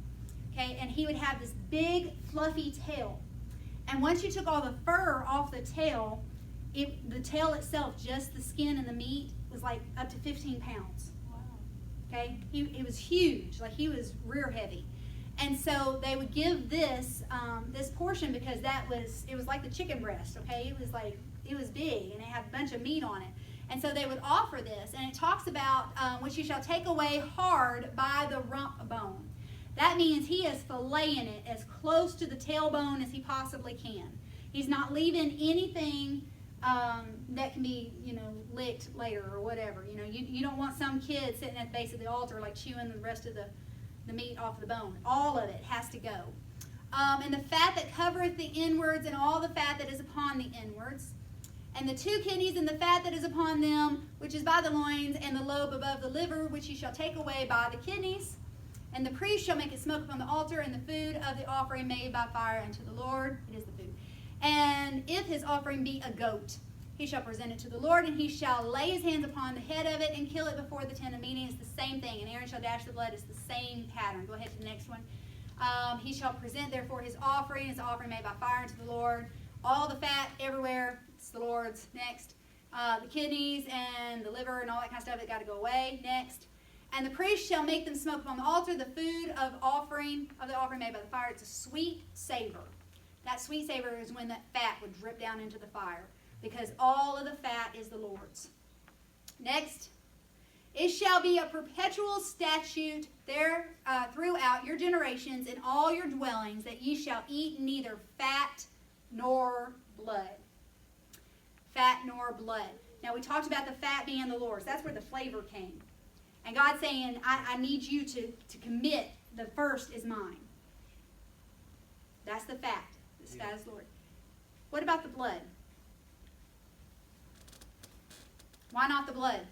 Okay, and he would have this big, fluffy tail. And once you took all the fur off the tail, the tail itself, just the skin and the meat, was like up to 15 pounds. Wow. Okay, he was huge, like he was rear heavy. And so they would give this this portion because it was like the chicken breast. Okay, it was big and it had a bunch of meat on it. And so they would offer this, and it talks about which you shall take away hard by the rump bone. That means he is filleting it as close to the tailbone as he possibly can. He's not leaving anything that can be, licked later or whatever. You don't want some kid sitting at the base of the altar like chewing the rest of the meat off the bone. All of it has to go. And the fat that covereth the inwards, and all the fat that is upon the inwards, and the 2 kidneys and the fat that is upon them, which is by the loins, and the lobe above the liver, which ye shall take away by the kidneys. And the priest shall make it smoke upon the altar, and the food of the offering made by fire unto the Lord. It is the food. And if his offering be a goat, he shall present it to the Lord, and he shall lay his hands upon the head of it and kill it before the tent of meeting. It's the same thing. And Aaron shall dash the blood. It's the same pattern. Go ahead to the next one. He shall present therefore his offering made by fire unto the Lord. All the fat everywhere, it's the Lord's. Next. The kidneys and the liver and all that kind of stuff, it got to go away. Next. And the priest shall make them smoke upon the altar the food of the offering made by the fire. It's a sweet savor. That sweet savor is when that fat would drip down into the fire, because all of the fat is the Lord's. Next, it shall be a perpetual statute there throughout your generations in all your dwellings, that ye shall eat neither fat nor blood. Fat nor blood. Now we talked about the fat being the Lord's. That's where the flavor came. And God's saying, I need you to commit. The first is mine. That's the fat. This fat is Lord. What about the blood? Why not the blood?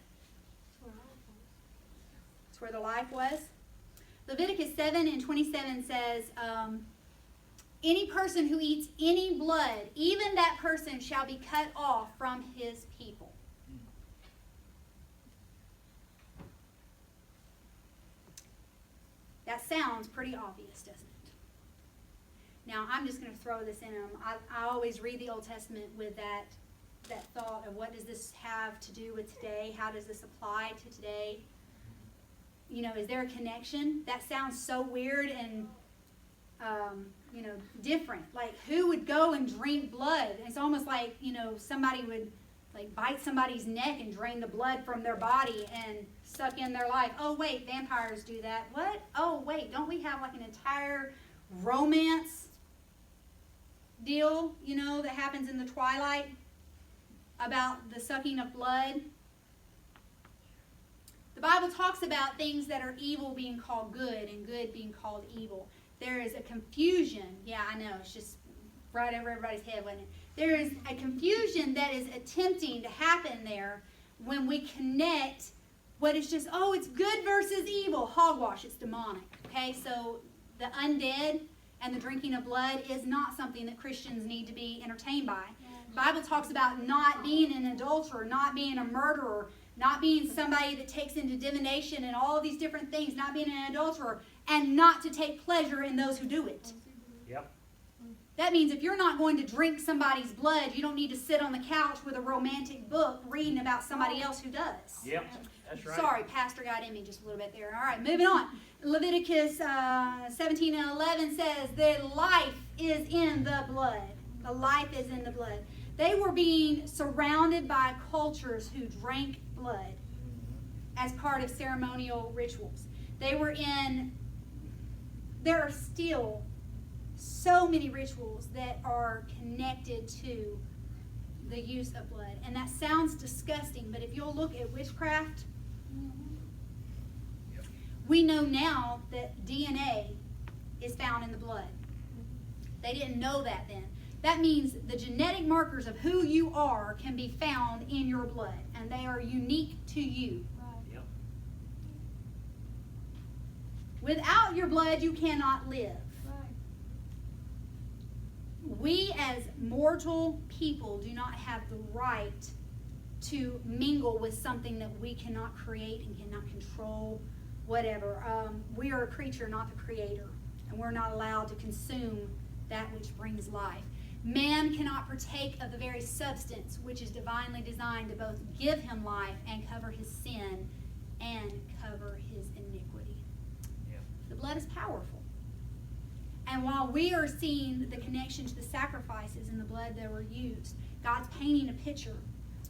It's where the life was. Leviticus 7:27 says, any person who eats any blood, even that person shall be cut off from his people. That sounds pretty obvious, doesn't it? Now, I'm just going to throw this in. I always read the Old Testament with that thought of, what does this have to do with today? How does this apply to today? Is there a connection? That sounds so weird and, different. Like, who would go and drink blood? It's almost like, somebody would bite somebody's neck and drain the blood from their body and suck in their life. Oh, wait, vampires do that. What? Oh, wait, don't we have an entire romance deal, that happens in the Twilight about the sucking of blood? The Bible talks about things that are evil being called good and good being called evil. There is a confusion. Yeah, I know. It's just right over everybody's head, wasn't it? There is a confusion that is attempting to happen there when we connect what is just, it's good versus evil. Hogwash, it's demonic. Okay, so the undead and the drinking of blood is not something that Christians need to be entertained by. The Bible talks about not being an adulterer, not being a murderer, not being somebody that takes into divination and all of these different things, not being an adulterer, and not to take pleasure in those who do it. Yep. That means if you're not going to drink somebody's blood, you don't need to sit on the couch with a romantic book reading about somebody else who does. Yep. That's right. Sorry, Pastor got in me just a little bit there. All right, moving on. Leviticus 17 and 11 says, the life is in the blood. The life is in the blood. They were being surrounded by cultures who drank blood as part of ceremonial rituals. There are still so many rituals that are connected to the use of blood. And that sounds disgusting, but if you'll look at witchcraft, we know now that DNA is found in the blood. They didn't know that then. That means the genetic markers of who you are can be found in your blood, and they are unique to you. Yep. Without your blood, you cannot live. We as mortal people do not have the right to mingle with something that we cannot create and cannot control, whatever. We are a creature, not the creator, and we're not allowed to consume that which brings life. Man cannot partake of the very substance which is divinely designed to both give him life and cover his sin and cover his iniquity. Yeah. The blood is powerful. And while we are seeing the connection to the sacrifices in the blood that were used, God's painting a picture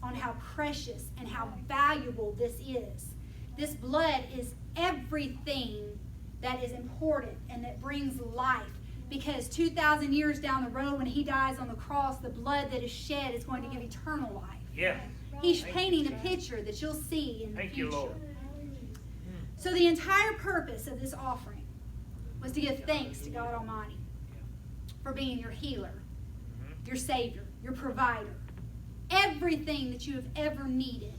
on how precious and how valuable this is. This blood is everything that is important and that brings life. Because 2,000 years down the road when he dies on the cross, the blood that is shed is going to give eternal life. Yeah. He's painting a picture that you'll see in the Thank future. you, Lord. So the entire purpose of this offering was to give thanks to God Almighty for being your healer, your Savior, your provider. Everything that you have ever needed,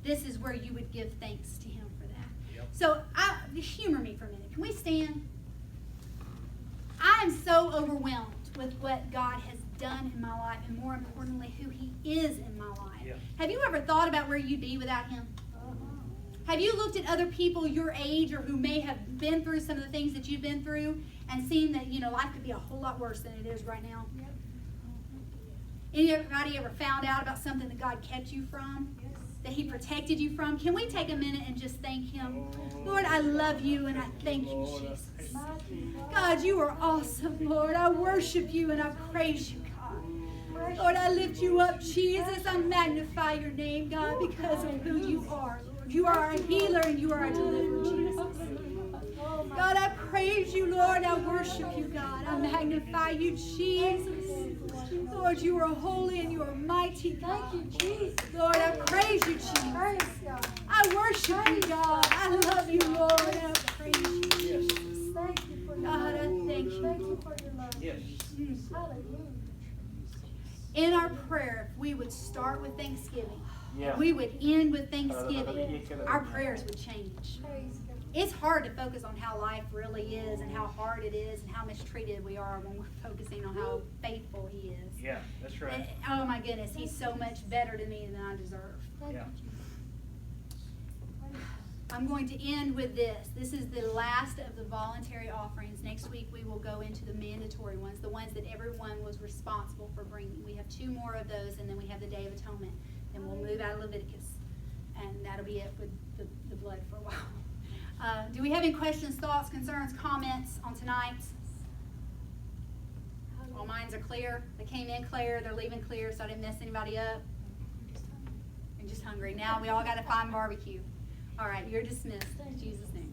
this is where you would give thanks to him for that. Yep. So humor me for a minute. Can we stand? I am so overwhelmed with what God has done in my life, and more importantly, who he is in my life. Yeah. Have you ever thought about where you'd be without him? Have you looked at other people your age or who may have been through some of the things that you've been through and seen that, life could be a whole lot worse than it is right now? Anybody ever found out about something that God kept you from? That he protected you from? Can we take a minute and just thank him? Lord, I love you and I thank you, Jesus. God, you are awesome, Lord. I worship you and I praise you, God. Lord, I lift you up, Jesus. I magnify your name, God, because of who you are, Lord. You are a healer and you are a deliverer, Jesus. God, I praise you, Lord. I worship you, God. I magnify you, Jesus. Lord, you are holy and you are mighty, God. Thank you, Jesus. Lord, I praise you, Jesus. Praise God. I worship you, God. I love you, Lord. And I praise you, Jesus. Thank you for your God, I love. thank you. Thank you for your love. Yes. Hallelujah. In our prayer, if we would start with thanksgiving, Yeah. we would end with thanksgiving, our prayers would change. Praise God. It's hard to focus on how life really is and how hard it is and how mistreated we are when we're focusing on how faithful he is. Yeah, that's right. Oh my goodness, he's so much better to me than I deserve. Thank Yeah. you, Jesus. Praise I'm going to end with this. This is the last of the voluntary offerings. Next week we will go into the mandatory ones, the ones that everyone was responsible for bringing. We have 2 more of those, and then we have the Day of Atonement. Then we'll move out of Leviticus, and that'll be it with the blood for a while. Do we have any questions, thoughts, concerns, comments on tonight? All minds are clear. They came in clear. They're leaving clear, so I didn't mess anybody up. I'm just hungry. Now we all got to find barbecue. All right, you're dismissed. In Jesus' name.